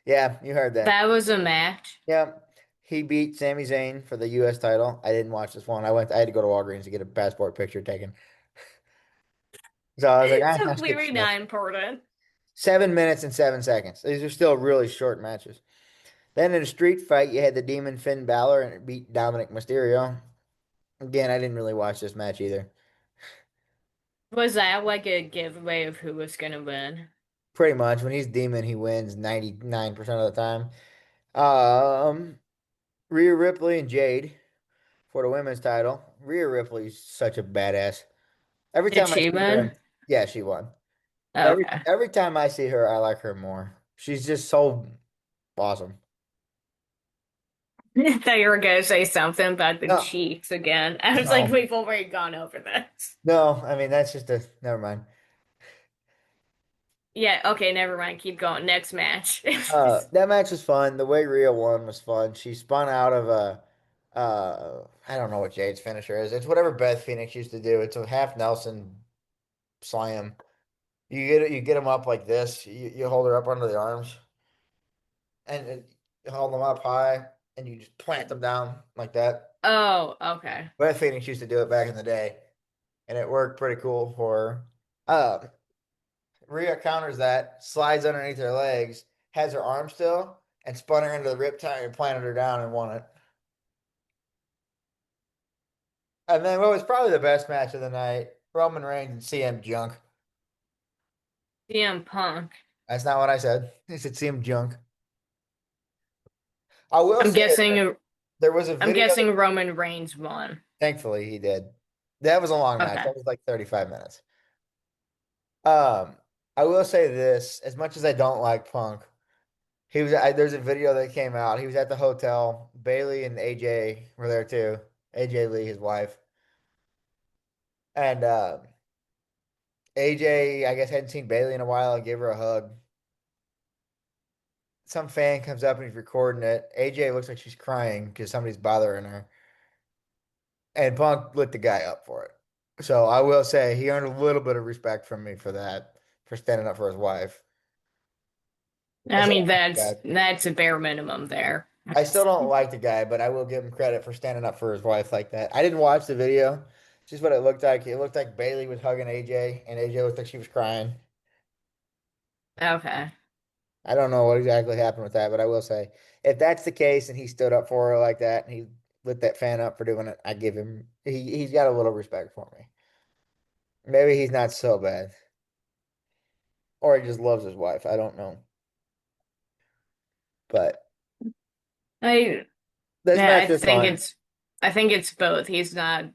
Yeah, you heard that. That was a match. Yeah. He beat Sami Zayn for the US title. I didn't watch this one. I had to go to Walgreens to get a passport picture taken. So I was like, So I'll skip clearly this. not important. 7 minutes and 7 seconds. These are still really short matches. Then in a street fight, you had the Demon Finn Balor and beat Dominic Mysterio. Again, I didn't really watch this match either. Was that like a giveaway of who was gonna win? Pretty much, when he's Demon, he wins 99% of the time. Um, Rhea Ripley and Jade for the women's title. Rhea Ripley's such a badass. Every Did time I she see her, win? yeah, she won. Every Okay. every time I see her, I like her more. She's just so awesome. I thought you were gonna say something about the No, cheeks again. I was like, no, we've already gone over this. no. I mean, that's just a never mind. Yeah, okay, never mind. Keep going. Next match. That match was fun. The way Rhea won was fun. She spun out of a, I don't know what Jade's finisher is. It's whatever Beth Phoenix used to do. It's a half Nelson slam. You get them up like this. You hold her up under the arms and you hold them up high, and you just plant them down like that. Oh, okay. Beth Phoenix used to do it back in the day, and it worked pretty cool for her. Rhea counters that, slides underneath her legs, has her arm still, and spun her into the riptide and planted her down and won it. And then what was probably the best match of the night, Roman Reigns and CM Junk. CM Punk. That's not what I said. I said CM junk. I will I'm say that guessing there was a I'm video that guessing Roman Reigns won. thankfully he did. That was a long match. Okay. That was like 35 minutes. Um, I will say this, as much as I don't like Punk, there's a video that came out. He was at the hotel. Bailey and AJ were there too. AJ Lee, his wife. And AJ, I guess, hadn't seen Bailey in a while and gave her a hug. Some fan comes up and he's recording it. AJ looks like she's crying because somebody's bothering her. And Punk lit the guy up for it. So I will say he earned a little bit of respect from me for that, for standing up for his wife. I I still mean don't like the guy. that's a bare minimum there. I still don't like the guy, but I will give him credit for standing up for his wife like that. I didn't watch the video. Just what it looked like. It looked like Bailey was hugging AJ, and AJ looked like she was crying. Okay. I don't know what exactly happened with that, but I will say, if that's the case and he stood up for her like that and he lit that fan up for doing it, I give him he's got a little respect for me. Maybe he's not so bad. Or he just loves his wife. I don't know. But I this yeah, match was fun. I think it's both. He's not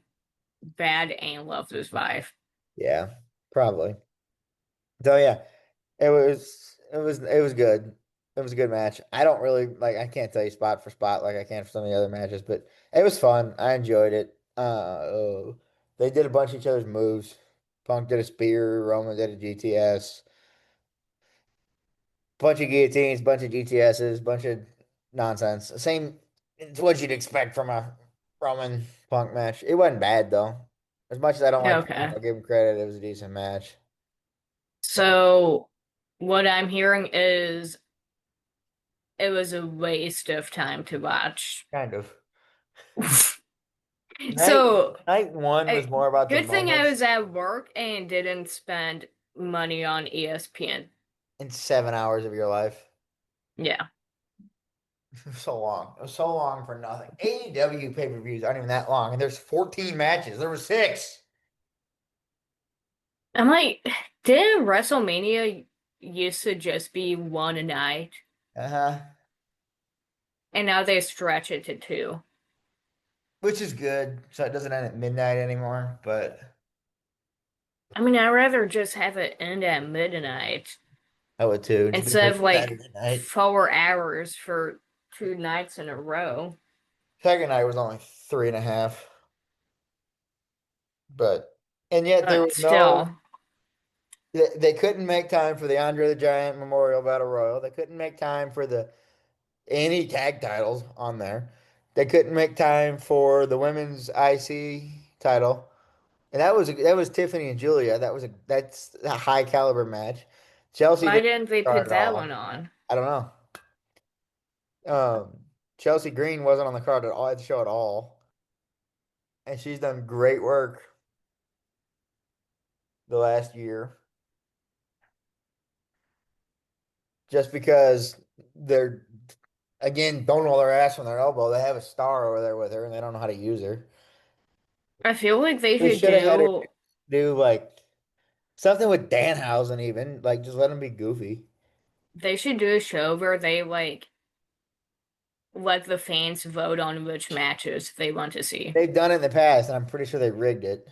bad and loves his wife. Yeah, probably. So yeah, it was good. It was a good match. I don't really like I can't tell you spot for spot like I can for some of the other matches, but it was fun. I enjoyed it. They did a bunch of each other's moves. Punk did a spear, Roman did a GTS, bunch of guillotines, bunch of GTSs, bunch of nonsense. Same it's what you'd expect from a Roman Punk match. It wasn't bad though. As much as I don't like Punk, Okay. I'll give him credit. It was a decent match. So So what I'm hearing is it was a waste of time to watch. kind of. Night So, night one was more about the good thing I moments was at work and didn't spend money on ESPN. in 7 hours of your life. Yeah. So long. It was so long for nothing. AEW pay-per-views aren't even that long, and there's 14 matches. There were six. I'm like, didn't WrestleMania used to just be one a night? Uh-huh. And now they stretch it to two. Which is good, so it doesn't end at midnight anymore, but I mean, I'd rather just have it end at midnight I would too. Just instead because of it's like Saturday night. 4 hours for 2 nights in a row. Second night was only 3.5, but and yet there But was no still, they couldn't make time for the Andre the Giant Memorial Battle Royal. They couldn't make time for the any tag titles on there. They couldn't make time for the women's IC title, and that was Tiffany and Julia. That's a high caliber match. Chelsea why didn't didn't they start put at that one all. on? I don't know. Chelsea Green wasn't on the card at all at the show at all, and she's done great work the last year. Just because they're again throwing all their ass from their elbow, they have a star over there with her, and they don't know how to use her. I feel like they They should should have had her do do like something with Danhausen even. Like just let him be goofy. they should do a show where they like let the fans vote on which matches they want to see. They've done it in the past, and I'm pretty sure they rigged it.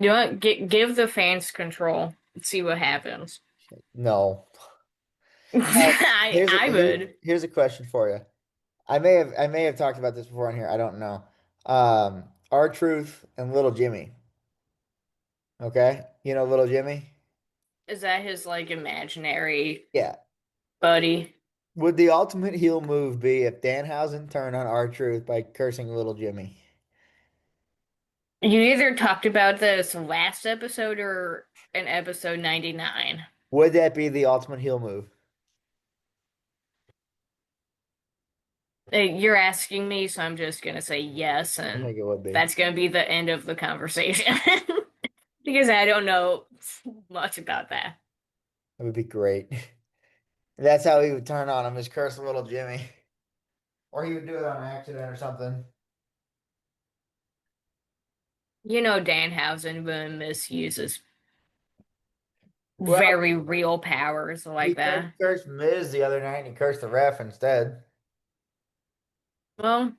You know what? Give the fans control and see what happens. No. Here's a I here, would. here's a question for you. I may have talked about this before on here. I don't know. R-Truth and Little Jimmy. Okay? You know Little Jimmy? Is that his like imaginary Yeah. buddy? Would the ultimate heel move be if Danhausen turned on R-Truth by cursing Little Jimmy? You either talked about this last episode or in episode 99. Would that be the ultimate heel move? You're asking me, so I'm just gonna say yes, I and think it would be. that's gonna be the end of the conversation. Because I don't know much about that. It would be great. That's how he would turn on him, is curse Little Jimmy. Or he would do it on accident or something. You know Danhausen will misuse his Well, very real powers he like tried to that. curse Miz the other night and he cursed the ref instead. Well,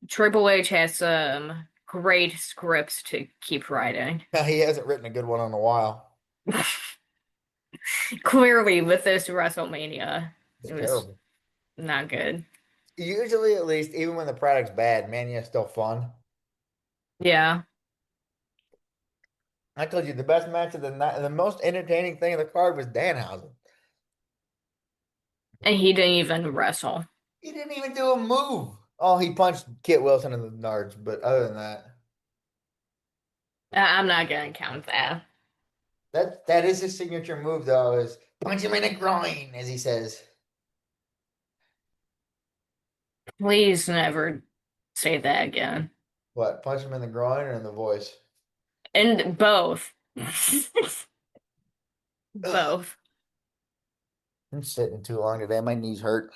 Triple H has some great scripts to keep writing. He hasn't written a good one in a while. Clearly, with this WrestleMania, It's it was terrible. not good. Usually, at least, even when the product's bad, Mania is still fun. Yeah, I told you the best match of the night, the most entertaining thing of the card was Danhausen. and he didn't even wrestle. He didn't even do a move. Oh, he punched Kit Wilson in the nards, but other than that, I'm not gonna count that. that is his signature move, though, is punch him in the groin, as he says. Please never say that again. What? Punch him in the groin or in the voice? And both. Ugh, Both. I'm sitting too long today. My knees hurt.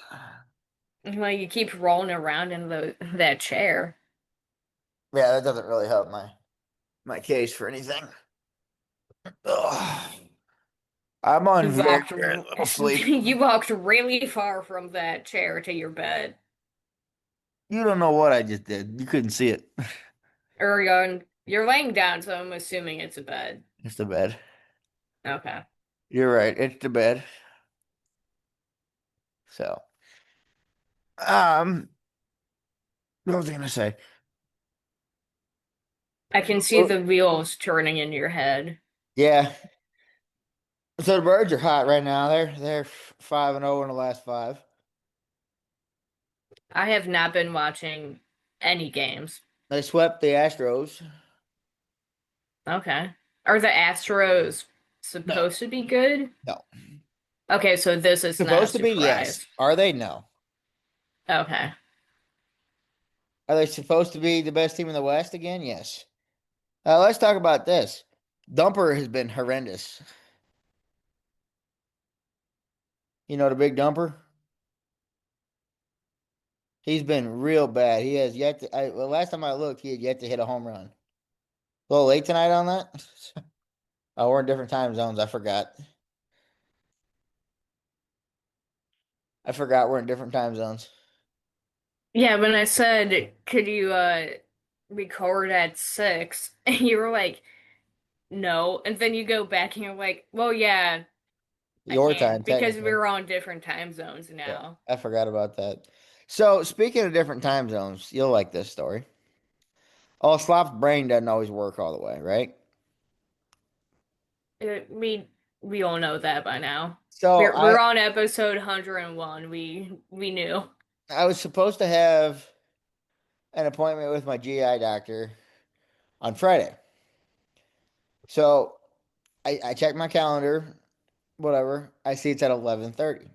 Well, you keep rolling around in that chair. Yeah, that doesn't really help my case for anything. Ugh. I'm on You very, walked very little sleep. you walked really far from that chair to your bed. You don't know what I just did. You couldn't see it. Or you're laying down, so I'm assuming it's a bed. It's the bed. Okay. You're right. It's the bed. So, what was I gonna say? I can see Oh, the wheels turning in your head. yeah. So the Birds are hot right now. They're 5-0 in the last five. I have not been watching any games. They swept the Astros. Okay. Are the Astros No, supposed to be good? no. Okay, so this is not a Supposed to be, yes. surprise. Are they? No. Okay. Are they supposed to be the best team in the West again? Yes. Let's talk about this. Dumper has been horrendous. You know the big dumper? He's been real bad. He has yet to. Well, last time I looked, he had yet to hit a home run. A little late tonight on that. Oh, we're in different time zones. I forgot. I forgot we're in different time zones. Yeah, when I said, could you record at 6? And you were like, no. And then you go back and you're like, well, yeah, I Your can time, because technically. we're on different time zones Yeah, now. I forgot about that. So, speaking of different time zones, you'll like this story. Oh, Slop's brain doesn't always work all the way, right? Uh, we we all know that by now. So, We're on episode 101. We knew. I was supposed to have an appointment with my GI doctor on Friday. So, I checked my calendar, whatever. I see it's at 11:30.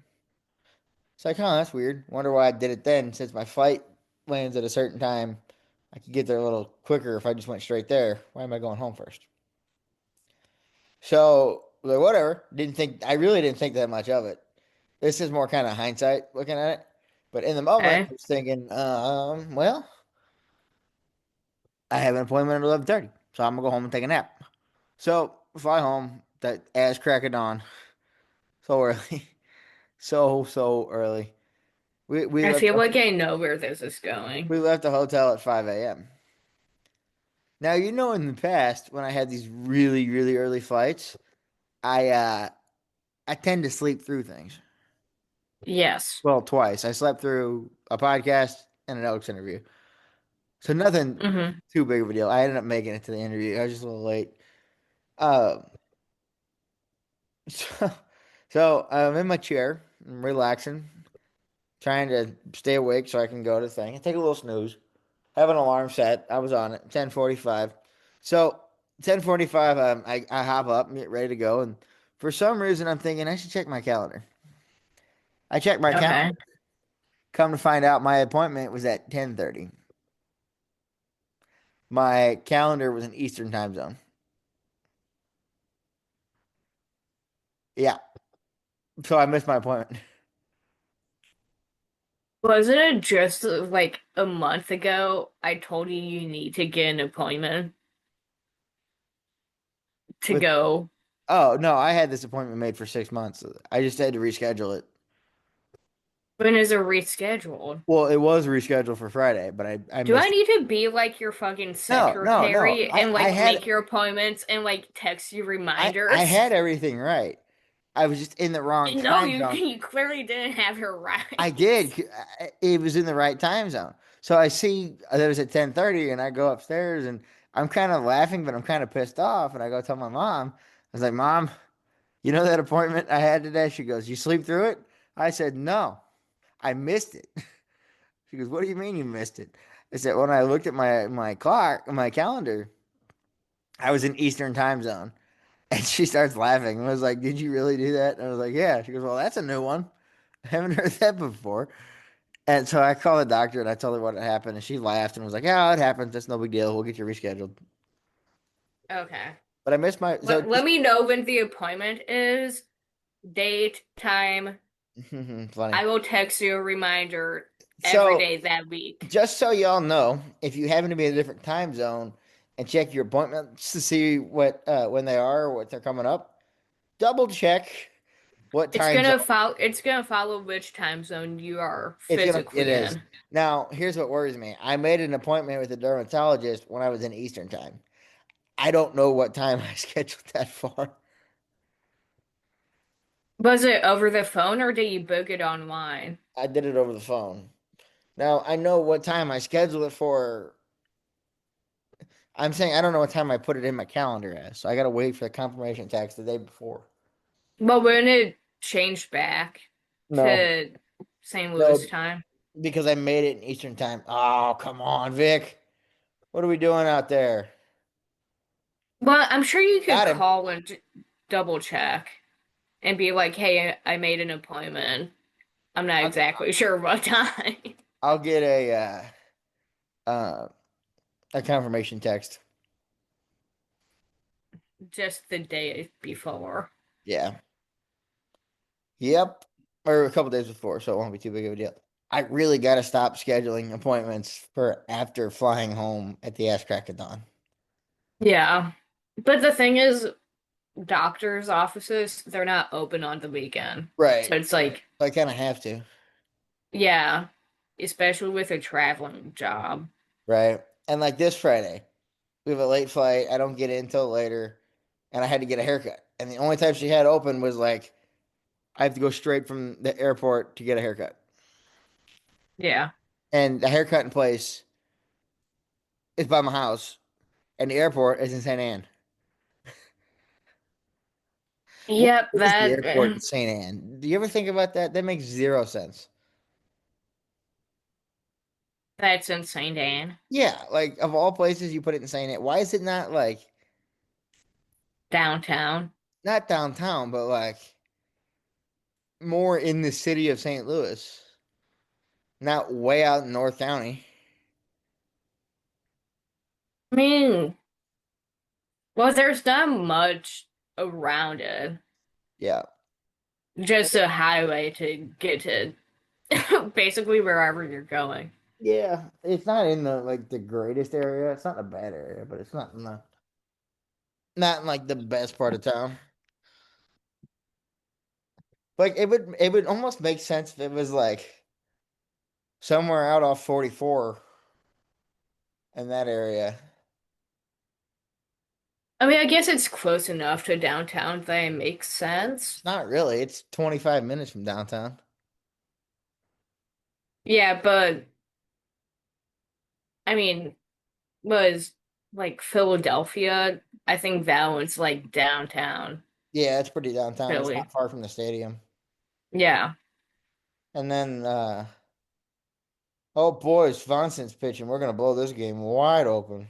It's like, oh, that's weird. Wonder why I did it then, since my flight lands at a certain time. I could get there a little quicker if I just went straight there. Why am I going home first? So, like, whatever. Didn't think, I really didn't think that much of it. This is more kind of hindsight looking at it. But in the moment, I Okay. was thinking, well, I have an appointment at 11:30, so I'm gonna go home and take a nap. So fly home, that ass crack of dawn, so early, so early. We I left feel like I know where this is we going. left the hotel at 5 a.m. Now you know in the past when I had these really early flights, I uh I tend to sleep through things. Yes. Well, twice. I slept through a podcast and an Elks interview. So nothing Hmm. too big of a deal. I ended up making it to the interview. I was just a little late. Um, so, so I'm in my chair, I'm relaxing, trying to stay awake so I can go to the thing. I take a little snooze. Have an alarm set. I was on it, 10:45. So 10:45, I hop up and get ready to go. And for some reason, I'm thinking I should check my calendar. I checked my calendar. Okay. Come to find out, my appointment was at 10:30. My calendar was in Eastern time zone. Yeah, so I missed my appointment. Wasn't it just like a month ago I told you need to get an appointment to With go? Oh no, I had this appointment made for 6 months. I just had to reschedule it. When is it rescheduled? Well, it was rescheduled for Friday, but I Do I missed it. need to be like your fucking No, no, no. secretary I and I like had make your appointments and like text you I reminders? had everything right. I was just in the wrong No, time you zone. you clearly didn't have her I right. did. It was in the right time zone. So I see that it was at 10:30 and I go upstairs and I'm kind of laughing, but I'm kind of pissed off. And I go tell my mom, I was like, Mom, you know that appointment I had today? She goes, You sleep through it? I said, No, I missed it. She goes, What do you mean you missed it? I said, When I looked at my clock, my calendar, I was in Eastern time zone. And she starts laughing and was like, Did you really do that? And I was like, Yeah. She goes, Well, that's a new one. I haven't heard that before. And so I called the doctor and I told her what had happened, and she laughed and was like, "Yeah, it happens. That's no big deal. We'll get you rescheduled." Okay. But I missed my Let me know when the appointment is, date, time. funny. I will text you a reminder every So day that week. just so y'all know, if you happen to be in a different time zone and check your appointments to see what when they are or what they're coming up, double check what time zone It's gonna follow which time zone you are it physically is. in. Now, here's what worries me. I made an appointment with a dermatologist when I was in Eastern time. I don't know what time I scheduled that for. Was it over the phone or did you book it online? I did it over the phone. Now I know what time I scheduled it for. I'm saying I don't know what time I put it in my calendar as, so I gotta wait for the confirmation text the day before. But when it changed back No, to St. Louis no, time. because I made it in Eastern time. Oh, come on, Vic. What are we doing out there? Well, I'm sure you could Got him. call and double check and be like, "Hey, I made an appointment. I'm not I'll, exactly sure what time." I'll get uh, a confirmation text. Just the day before. Yeah. Yep. Or a couple days before, so it won't be too big of a deal. I really gotta stop scheduling appointments for after flying home at the ass crack of dawn. Yeah. But the thing is, doctors' offices, they're not open on the weekend. Right. So it's like, I kind of have to. yeah, especially with a traveling job. Right. And like this Friday, we have a late flight. I don't get in until later, and I had to get a haircut. And the only time she had open was like I have to go straight from the airport to get a haircut. Yeah. And the haircut in place is by my house, and the airport is in St. Anne. Yep, What is the that airport in St. Anne? Do you ever think about that? That makes zero sense. that's insane, Dan. Yeah, like of all places you put it in St. Anne, why is it not like Downtown. not downtown, but like more in the city of St. Louis, not way out in North County? I mean, well, there's not much around it. Yeah. Just a highway to get to basically wherever you're going. Yeah, it's not in the like the greatest area. It's not a bad area, but it's not in like the best part of town. Like it would almost make sense if it was like somewhere out off 44 in that area. I mean, I guess it's close enough to downtown that it makes sense. It's not really. It's 25 minutes from downtown. Yeah, but I mean, was like Philadelphia. I think that one's like downtown Yeah, it's pretty downtown. It's Philly. not far from the stadium. Yeah. And then oh boy, Svanson's pitching. We're gonna blow this game wide open.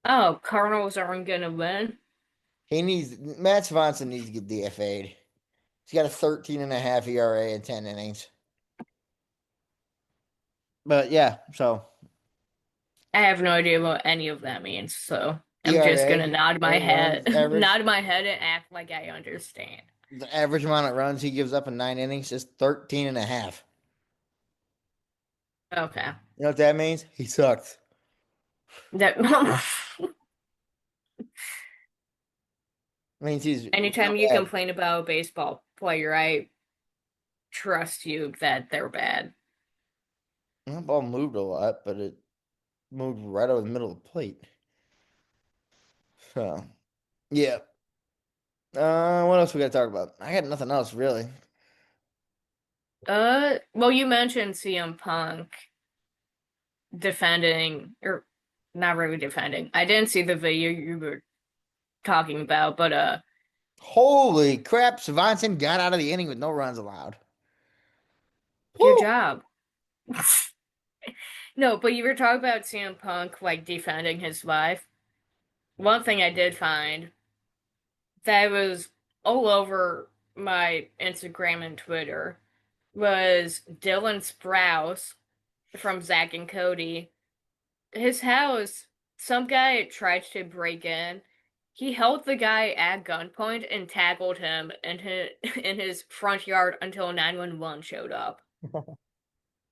Oh, Cardinals aren't gonna win. Matt Svanson needs to get DFA'd. He's got a 13 and a half ERA in 10 innings. But yeah, so I have no idea what any of that means, so I'm just gonna ERA, nod my earned runs, head, average. nod my head and act like I understand. The average amount of runs he gives up in 9 innings is 13 and a half. Okay. You know what that means? He sucked. That Means he's real Anytime you bad. complain about a baseball player, I trust you that they're bad. That ball moved a lot, but it moved right over the middle of the plate. So yeah. What else we got to talk about? I got nothing else really. Well, you mentioned CM Punk defending, or not really defending. I didn't see the video you were talking about, but Holy crap! Swanson got out of the inning with no runs allowed. good Woo! job. No, but you were talking about CM Punk like defending his wife. One thing I did find that was all over my Instagram and Twitter was Dylan Sprouse from Zack and Cody. His house, some guy tried to break in. He held the guy at gunpoint and tackled him in his front yard until 911 showed up.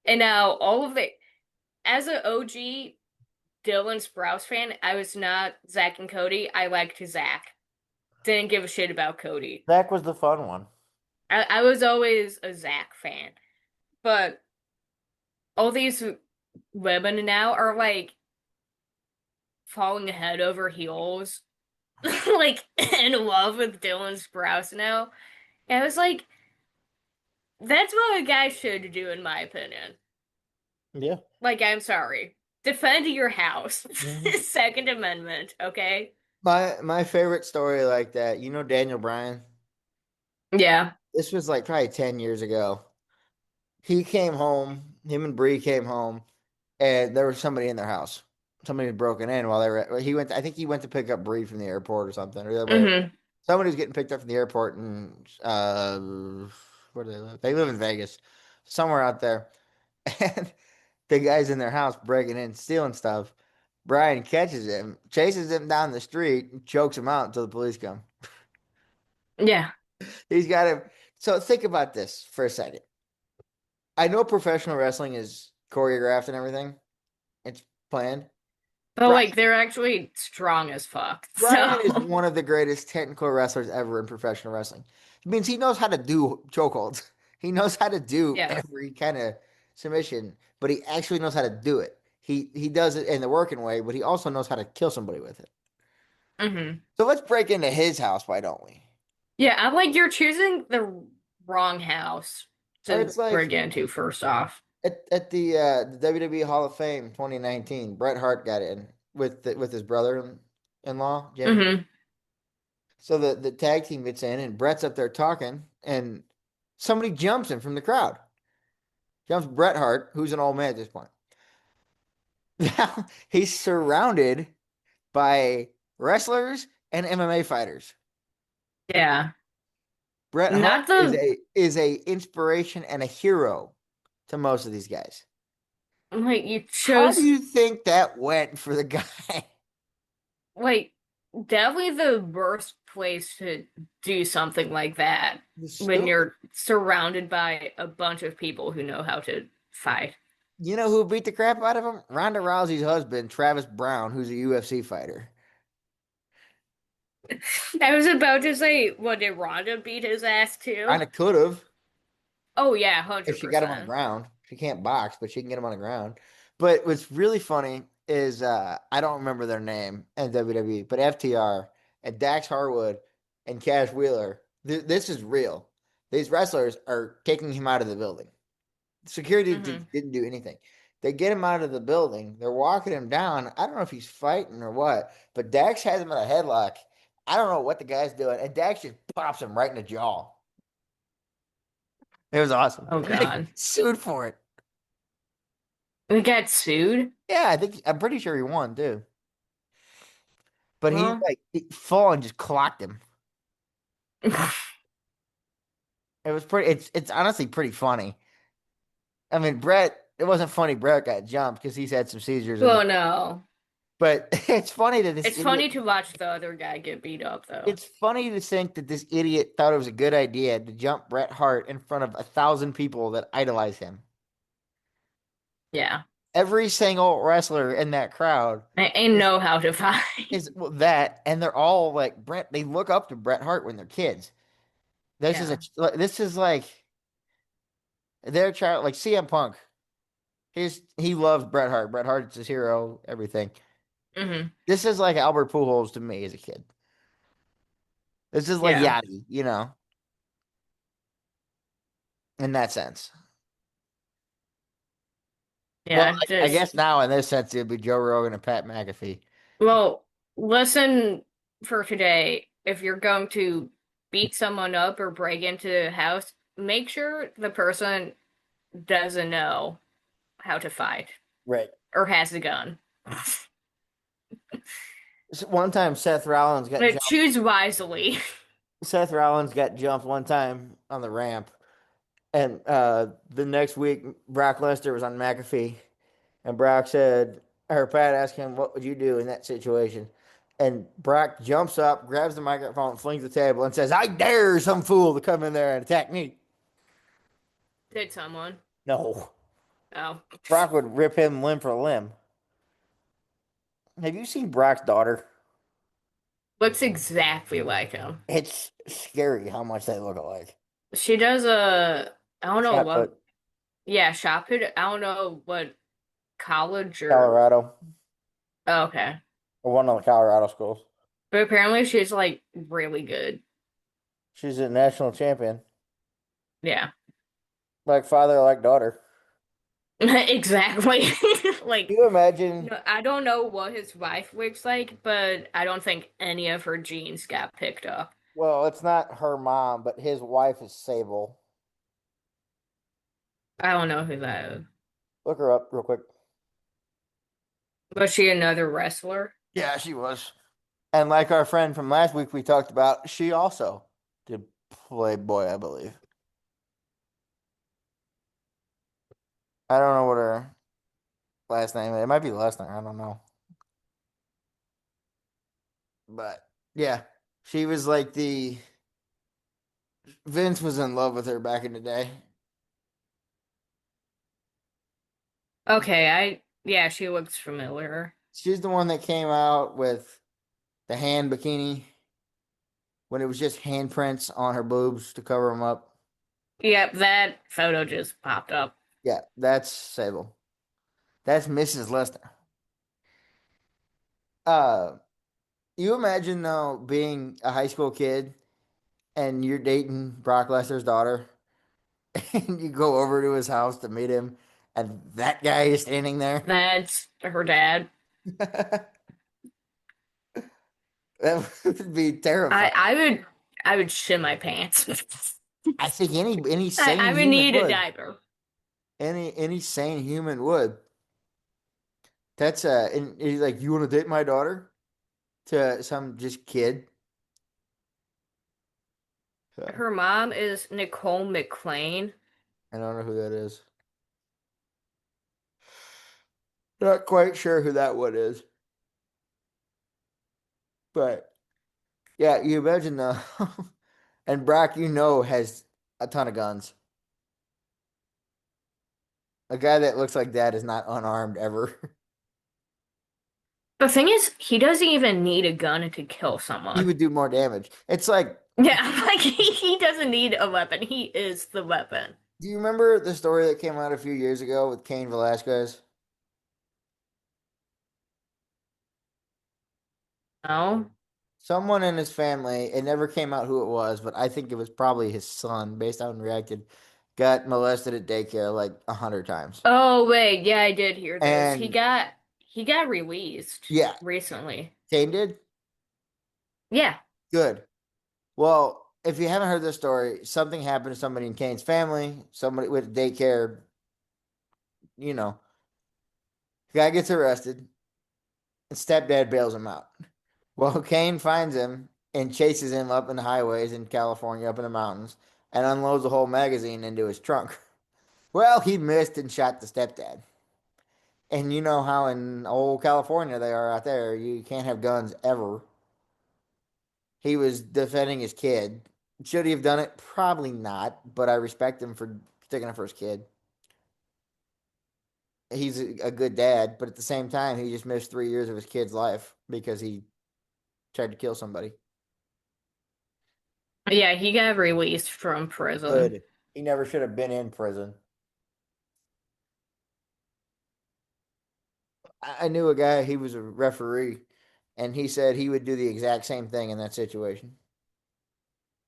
And now all of the as an OG Dylan Sprouse fan, I was not Zack and Cody. I liked Zack. Didn't give a shit about Cody. Zach was the fun one. I was always a Zack fan. But all these women now are like falling head over heels, like in love with Dylan Sprouse now. And I was like, that's what a guy should do, in my opinion. Yeah. Like, I'm sorry. Defend your house. Mhm. Second Amendment, okay? My favorite story like that, you know Daniel Bryan? Yeah. This was like probably 10 years ago. He came home, him and Bree came home, and there was somebody in their house. Somebody had broken in while they were he went I think he went to pick up Bree from the airport or something, or the other way. Mm-hmm. Somebody was getting picked up from the airport and where do they live? They live in Vegas, somewhere out there. And the guy's in their house breaking in, stealing stuff. Brian catches him, chases him down the street, and chokes him out until the police come. Yeah. He's got him. So think about this for a second. I know professional wrestling is choreographed and everything. It's planned. But Brian like they're actually strong as fuck. Brian is So one of the greatest technical wrestlers ever in professional wrestling. It means he knows how to do chokeholds. He knows how to do yeah. every kind of submission, but he actually knows how to do it. He does it in the working way, but he also knows how to kill somebody with it. Mm-hmm. So let's break into his house, why don't we? Yeah, I'm like you're choosing the wrong house to It's like break into first off. at the WWE Hall of Fame 2019, Bret Hart got in with his brother-in-law, Jimmy. Mm-hmm. So the tag team gets in and Bret's up there talking and somebody jumps him from the crowd. Jumps Bret Hart, who's an old man at this point. Now he's surrounded by wrestlers and MMA fighters. Yeah. Bret Hart Not the is a inspiration and a hero to most of these guys. like you How do chose you think that went for the guy? like definitely the worst place to do something like that when Stupid. you're surrounded by a bunch of people who know how to fight. You know who beat the crap out of him? Ronda Rousey's husband, Travis Brown, who's a UFC fighter. I was about to say, what did Ronda beat his ass too? Kind of could have. Oh yeah, If she got him on the 100%. ground. She can't box, but she can get him on the ground. But what's really funny is I don't remember their name in WWE, but FTR and Dax Harwood and Cash Wheeler. This is real. These wrestlers are taking him out of the building. Security Hmm. didn't do anything. They get him out of the building. They're walking him down. I don't know if he's fighting or what, but Dax has him in a headlock. I don't know what the guy's doing, and Dax just pops him right in the jaw. It was awesome. Oh They God. sued for it. We got sued? Yeah, I'm pretty sure he won too. But he Well, like he fall and just clocked him. It was pretty. It's honestly pretty funny. I mean, Brett. It wasn't funny. Brett got jumped because he's had some seizures in the. well, no. But it's funny that this It's idiot. funny to watch the other guy get beat up, though. It's funny to think that this idiot thought it was a good idea to jump Bret Hart in front of 1,000 people that idolize him. Yeah. Every single wrestler in that crowd And is know how to fight. is well, that, and they're all like Brett. They look up to Bret Hart when they're kids. Yeah. This is like their child, like CM Punk. He loves Bret Hart. Bret Hart's his hero. Everything. Hmm. This is like Albert Pujols to me as a kid. This is like Yeah. Yachty, in that sense. Well, Yeah. I Just guess now in this sense it'd be Joe Rogan and Pat McAfee. well, listen for today. If you're going to beat someone up or break into the house, make sure the person doesn't know how to fight Right. or has a gun. So one time Seth Rollins got But jumped. choose wisely. Seth Rollins got jumped one time on the ramp, and the next week Brock Lesnar was on McAfee, and Brock said, or Pat asked him, "What would you do in that situation?" And Brock jumps up, grabs the microphone, flings the table, and says, "I dare some fool to come in there and attack me." Did someone? No, Oh. Brock would rip him limb for limb. Have you seen Brock's daughter? Looks exactly like him. It's scary how much they look alike. She does a, I don't know Shot what, put, yeah, shot put. I don't know what college or, Colorado, oh, okay. or one of the Colorado schools. But apparently she's like really good. She's a national champion. Yeah. Like father, like daughter. Exactly. Can Like, you imagine? no, I don't know what his wife looks like, but I don't think any of her genes got picked up. Well, it's not her mom, but his wife is Sable. I don't know who that is. Look her up real quick. Was she another wrestler? Yeah, she was. And like our friend from last week we talked about, she also did Playboy, I believe. I don't know what her last name is. It might be the last name. I don't know. But yeah, she was like the Vince was in love with her back in the day. Okay, yeah, she looks familiar. She's the one that came out with the hand bikini when it was just handprints on her boobs to cover them up. Yep, that photo just popped up. Yeah, that's Sable. That's Mrs. Lesnar. Uh, you imagine though being a high school kid and you're dating Brock Lesnar's daughter, and you go over to his house to meet him, and that guy is standing there. That's her dad. That would be I terrifying. I would I would shit my pants. I think any I sane would human need a would. diaper. Any sane human would. That's and he's like, you want to date my daughter? To some just kid. So Her mom is Nicole McLean. I don't know who that is. Not quite sure who that one is. But yeah, you imagine and Brock, has a ton of guns. A guy that looks like that is not unarmed ever. The thing is, he doesn't even need a gun to kill He someone. would do more damage. It's like, Yeah, like he doesn't need a weapon. He is the weapon. do you remember the story that came out a few years ago with Cain Velasquez? No? Someone in his family, it never came out who it was, but I think it was probably his son, based on reacted, got molested at daycare like 100 times. Oh wait, yeah, I did hear this. He And got he got released yeah, recently. Cain did Yeah. good. Well, if you haven't heard this story, something happened to somebody in Cain's family, somebody with daycare, you know, guy gets arrested, and stepdad bails him out. Well, Cain finds him and chases him up in the highways in California, up in the mountains, and unloads the whole magazine into his trunk. Well, he missed and shot the stepdad. And you know how in old California they are out there. You can't have guns ever. He was defending his kid. Should he have done it? Probably not, but I respect him for sticking up for his kid. he's a good dad, but at the same time, he just missed 3 years of his kid's life because he tried to kill somebody. Yeah, he got released from prison. Good. He never should have been in prison. I knew a guy, he was a referee, and he said he would do the exact same thing in that situation.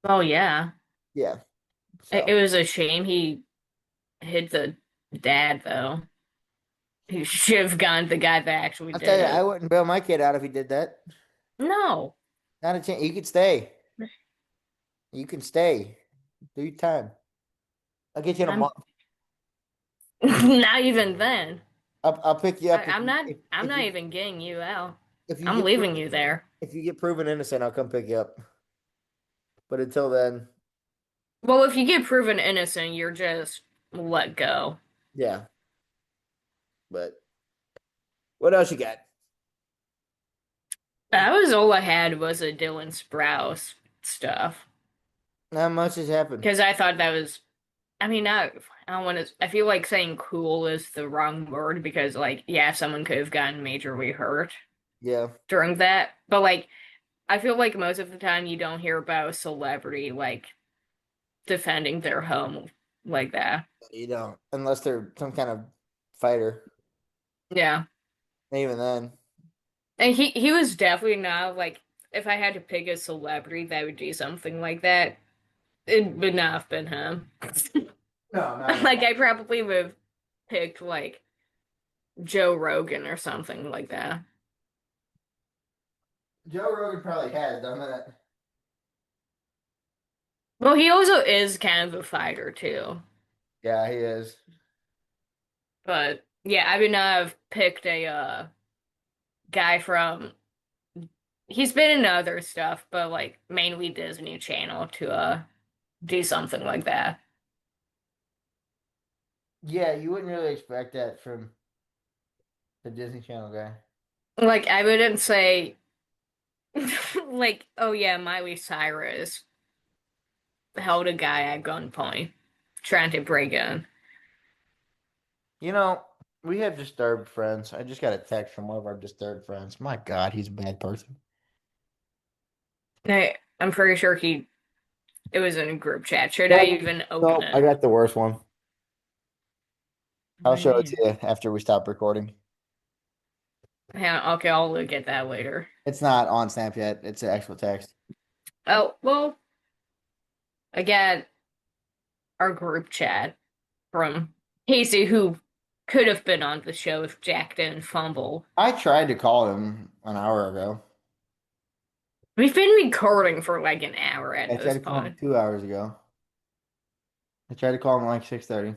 Oh yeah. Yeah. It So was a shame he hit the dad though. He should have gone the guy that actually I'll tell did you, I it. wouldn't bail my kid out if he did that. No. Not a chance. You could stay. You can stay. Do your time. I'll get you in a I'm month. not even then. I'll pick you up I'm not I'm if not you even getting you out. if you I'm get leaving you there. if you get proven innocent, I'll come pick you up. But until then, Well, if you get proven innocent, you're just let go. yeah. But what else you got? That was all I had was a Dylan Sprouse stuff. Not much has happened. Because I thought that was, I mean, I don't want to, I feel like saying cool is the wrong word because, like, yeah, someone could have gotten majorly hurt Yeah, during that. But, like, I feel like most of the time you don't hear about a celebrity, like, defending their home like that. you don't unless they're some kind of fighter. Yeah. Even then, And he was definitely not, like, if I had to pick a celebrity that would do something like that, it would not have been him. no, not at Like, all. I probably would have picked, like, Joe Rogan or something like that. Joe Rogan probably has done that. Well, he also is kind of a fighter too. Yeah, he is. But yeah, I would not have picked a guy from he's been in other stuff, but like mainly Disney Channel to do something like that. Yeah, you wouldn't really expect that from the Disney Channel guy. Like I wouldn't say like, oh yeah, Miley Cyrus held a guy at gunpoint trying to break in. You know, we have disturbed friends. I just got a text from one of our disturbed friends. My God, he's a bad person. I'm pretty sure it was in a group chat. Should I Nope. even open Nope, I it? got the worst one. What I'll do you show it to mean? you after we stop recording. Yeah, okay, I'll look at that later. It's not on Snap yet. It's an actual text. Oh, well, I got our group chat from Casey, who could have been on the show if Jack didn't fumble. I tried to call him an hour ago. We've been recording for like an hour at I tried this to call him point. 2 hours ago. I tried to call him like 6:30.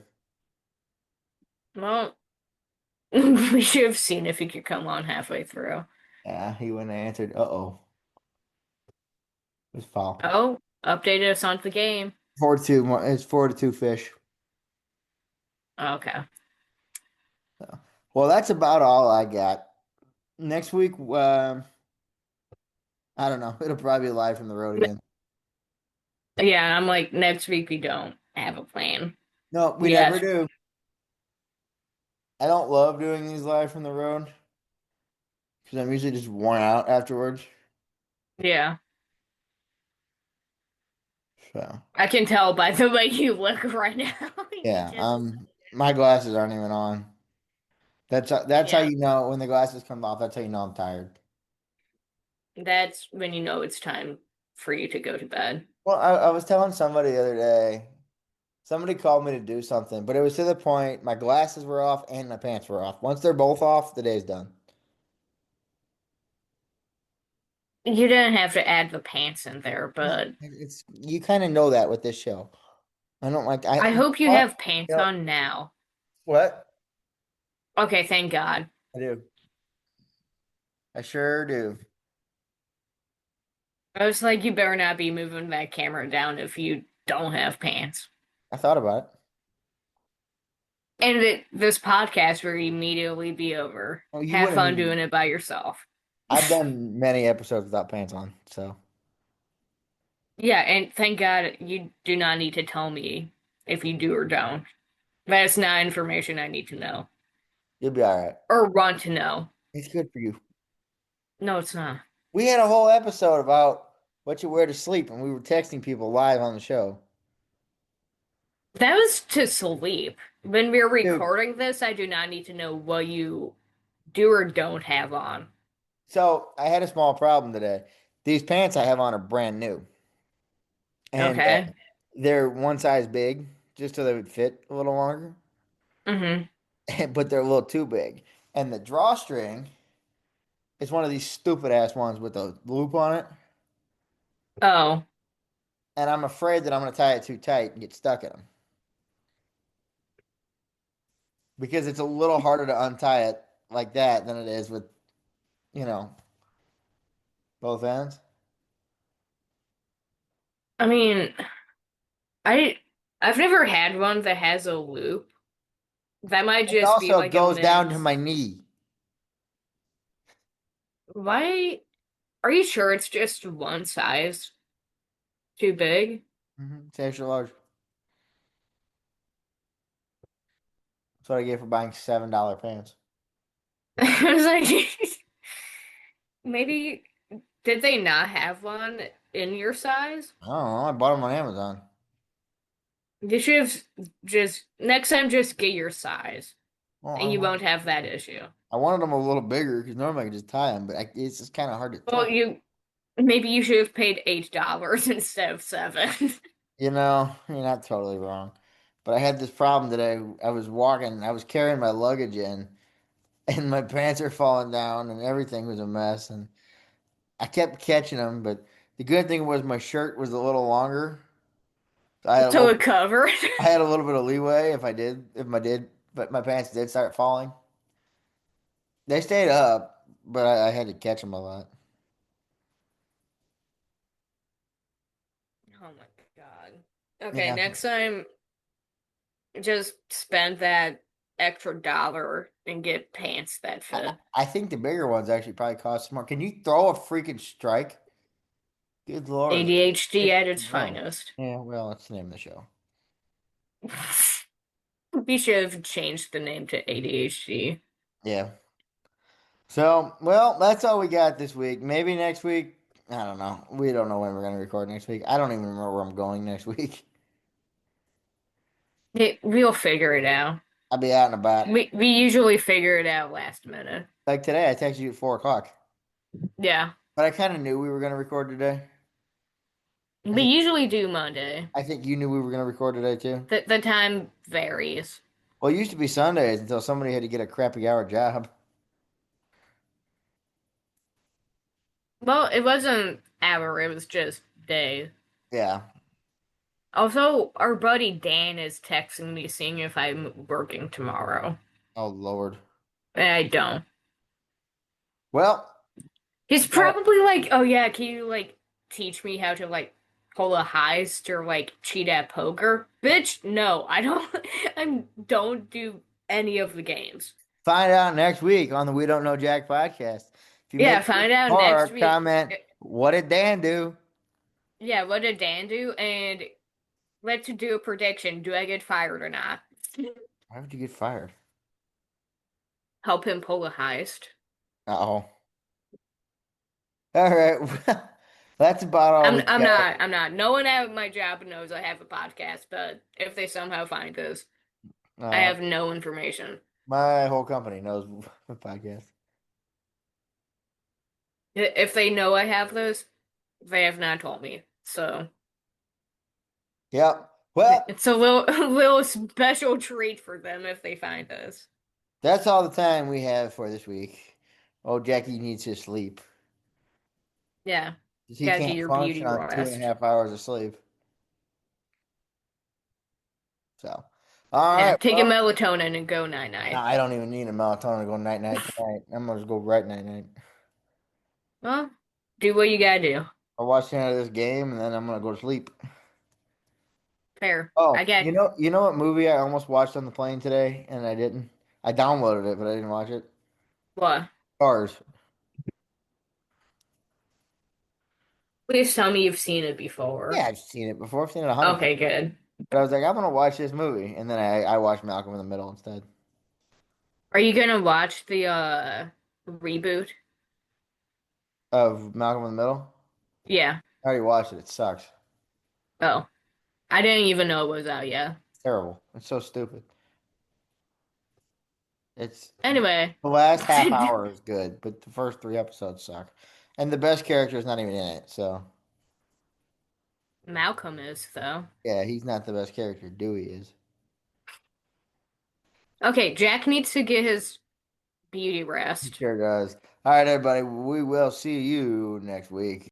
Well, we should have seen if he could come on halfway through. Yeah, he wouldn't have answered. Uh-oh. It was foul. Oh, updated us on the game. 4-2. It's 4-2 fish. Okay. So, well, that's about all I got. Next week, I don't know. It'll probably be live from the road again. Yeah, I'm like, next week we don't have a plan. No, we never Yes. do. I don't love doing these live from the road because I'm usually just worn out afterwards. Yeah. So I can tell by the way you look right now. You yeah, just, my glasses aren't even on. That's how yeah. you know when the glasses come off. That's how you know I'm tired. That's when you know it's time for you to go to bed. Well, I was telling somebody the other day. Somebody called me to do something, but it was to the point my glasses were off and my pants were off. Once they're both off, the day's done. You didn't have to add the pants in there, No, but it's you kind of know that with this show. I don't like I you hope you know what? have pants You know on now. what? Okay, thank God. I do. I sure do. I was like, you better not be moving that camera down if you don't have pants. I thought about it. And this podcast will immediately be over. Oh, you Have wouldn't fun need. doing it by yourself. I've done many episodes without pants on, so Yeah, and thank God you do not need to tell me if you do or don't. That's not information I need to know. You'll be all right. or want to know. It's good for you. No, it's not. We had a whole episode about what you wear to sleep, and we were texting people live on the show. That was to sleep. When we're Dude, recording this, I do not need to know what you do or don't have on. so I had a small problem today. These pants I have on are brand new, and Okay. they're one size big, just so they would fit a little longer, Mm-hmm. but they're a little too big. And the drawstring is one of these stupid ass ones with a loop on it, Oh. and I'm afraid that I'm going to tie it too tight and get stuck in them because it's a little harder to untie it like that than it is with, you know, both ends. I mean, I I've never had one that has a loop. That might It just be also like a goes down to men's. my knee. Why are you sure it's just one size too big? It's extra large. That's what I get for buying $7 pants. I was like, maybe did they not have one in your size? I don't know. I bought them on Amazon. You should have just next time just get your size Well, and you won't have that issue. I wanted them a little bigger because normally I can just tie them, but it's just kind of hard to tie. Well, you maybe you should have paid $8 instead of 7. You know, you're not totally wrong. But I had this problem today. I was walking, I was carrying my luggage in, and my pants are falling down, and everything was a mess. And I kept catching them, but the good thing was my shirt was a little longer. So So it covered. I had a little bit of leeway but my pants did start falling. They stayed up, but I had to catch them a lot. Oh my God. Okay, Yeah, next time just spend that extra dollar and get pants that I, fit. I think the bigger ones actually probably cost more. Can you throw a freaking strike? Good Lord. ADHD It's at its no. finest. Yeah, well, that's the name of the show. We should have changed the name to ADHD. Yeah. So, well, that's all we got this week. Maybe next week. I don't know. We don't know when we're going to record next week. I don't even remember where I'm going next week. We'll figure it out. I'll be out and about. We usually figure it out last minute. Like today, I texted you at 4 o'clock, Yeah. but I kind of knew we were going to record today. I We think usually do Monday. I think you knew we were going to record today too. The time varies. Well, it used to be Sundays until somebody had to get a crappy hour job. Well, it wasn't hour, it was just day. Yeah. Also, our buddy Dan is texting me seeing if I'm working tomorrow. Oh Lord. I don't. Well, He's uh, probably like, "Oh yeah, can you like teach me how to like pull a heist or like cheat at poker?" Bitch, no, I don't I don't do any of the games. find out next week on the We Don't Know Jack podcast. If you make Yeah, it this find out far, next week. comment, what did Dan do? Yeah, what did Dan do? And let's do a prediction. Do I get fired or not? Why would you get fired? Help him pull a heist. Uh-oh. All right. Well, that's about all we got. I'm not. No one at my job knows I have a podcast, but if they somehow find this, I Uh, have no information. my whole company knows the podcast. If they know I have this, they have not told me. So Yep. Well, it's a little a little special treat for them if they find this. that's all the time we have for this week. Oh, Jackie needs his sleep. Yeah. 'Cause he Gotta get can't your function beauty on two and a rest. half hours of sleep. So, all Yeah, right. take a Well, melatonin and go night night. I don't even need a melatonin to go night night tonight. I'm gonna just go right night night. Well, do what you gotta do. I'll watch the end of this game and then I'm gonna go to sleep. Fair. Oh, I get you know what movie I almost watched on the plane today and I didn't? I downloaded it, but I didn't watch it. what? Cars. Please tell me you've seen it before. Yeah, I've seen it before. I've seen it 100 times. Okay, good. But I was like, I'm gonna watch this movie, and then I watched Malcolm in the Middle instead. Are you gonna watch the reboot? Of Malcolm in the Middle. Yeah. I already watched it. It sucks. Oh, I didn't even know it was out yet. It's terrible. It's so stupid. It's Anyway, the last half hour is good, but the first three episodes suck. And the best character is not even in it. So Malcolm is though. yeah, he's not the best character. Dewey is. Okay, Jack needs to get his beauty He rest. sure does. All right, everybody. We will see you next week.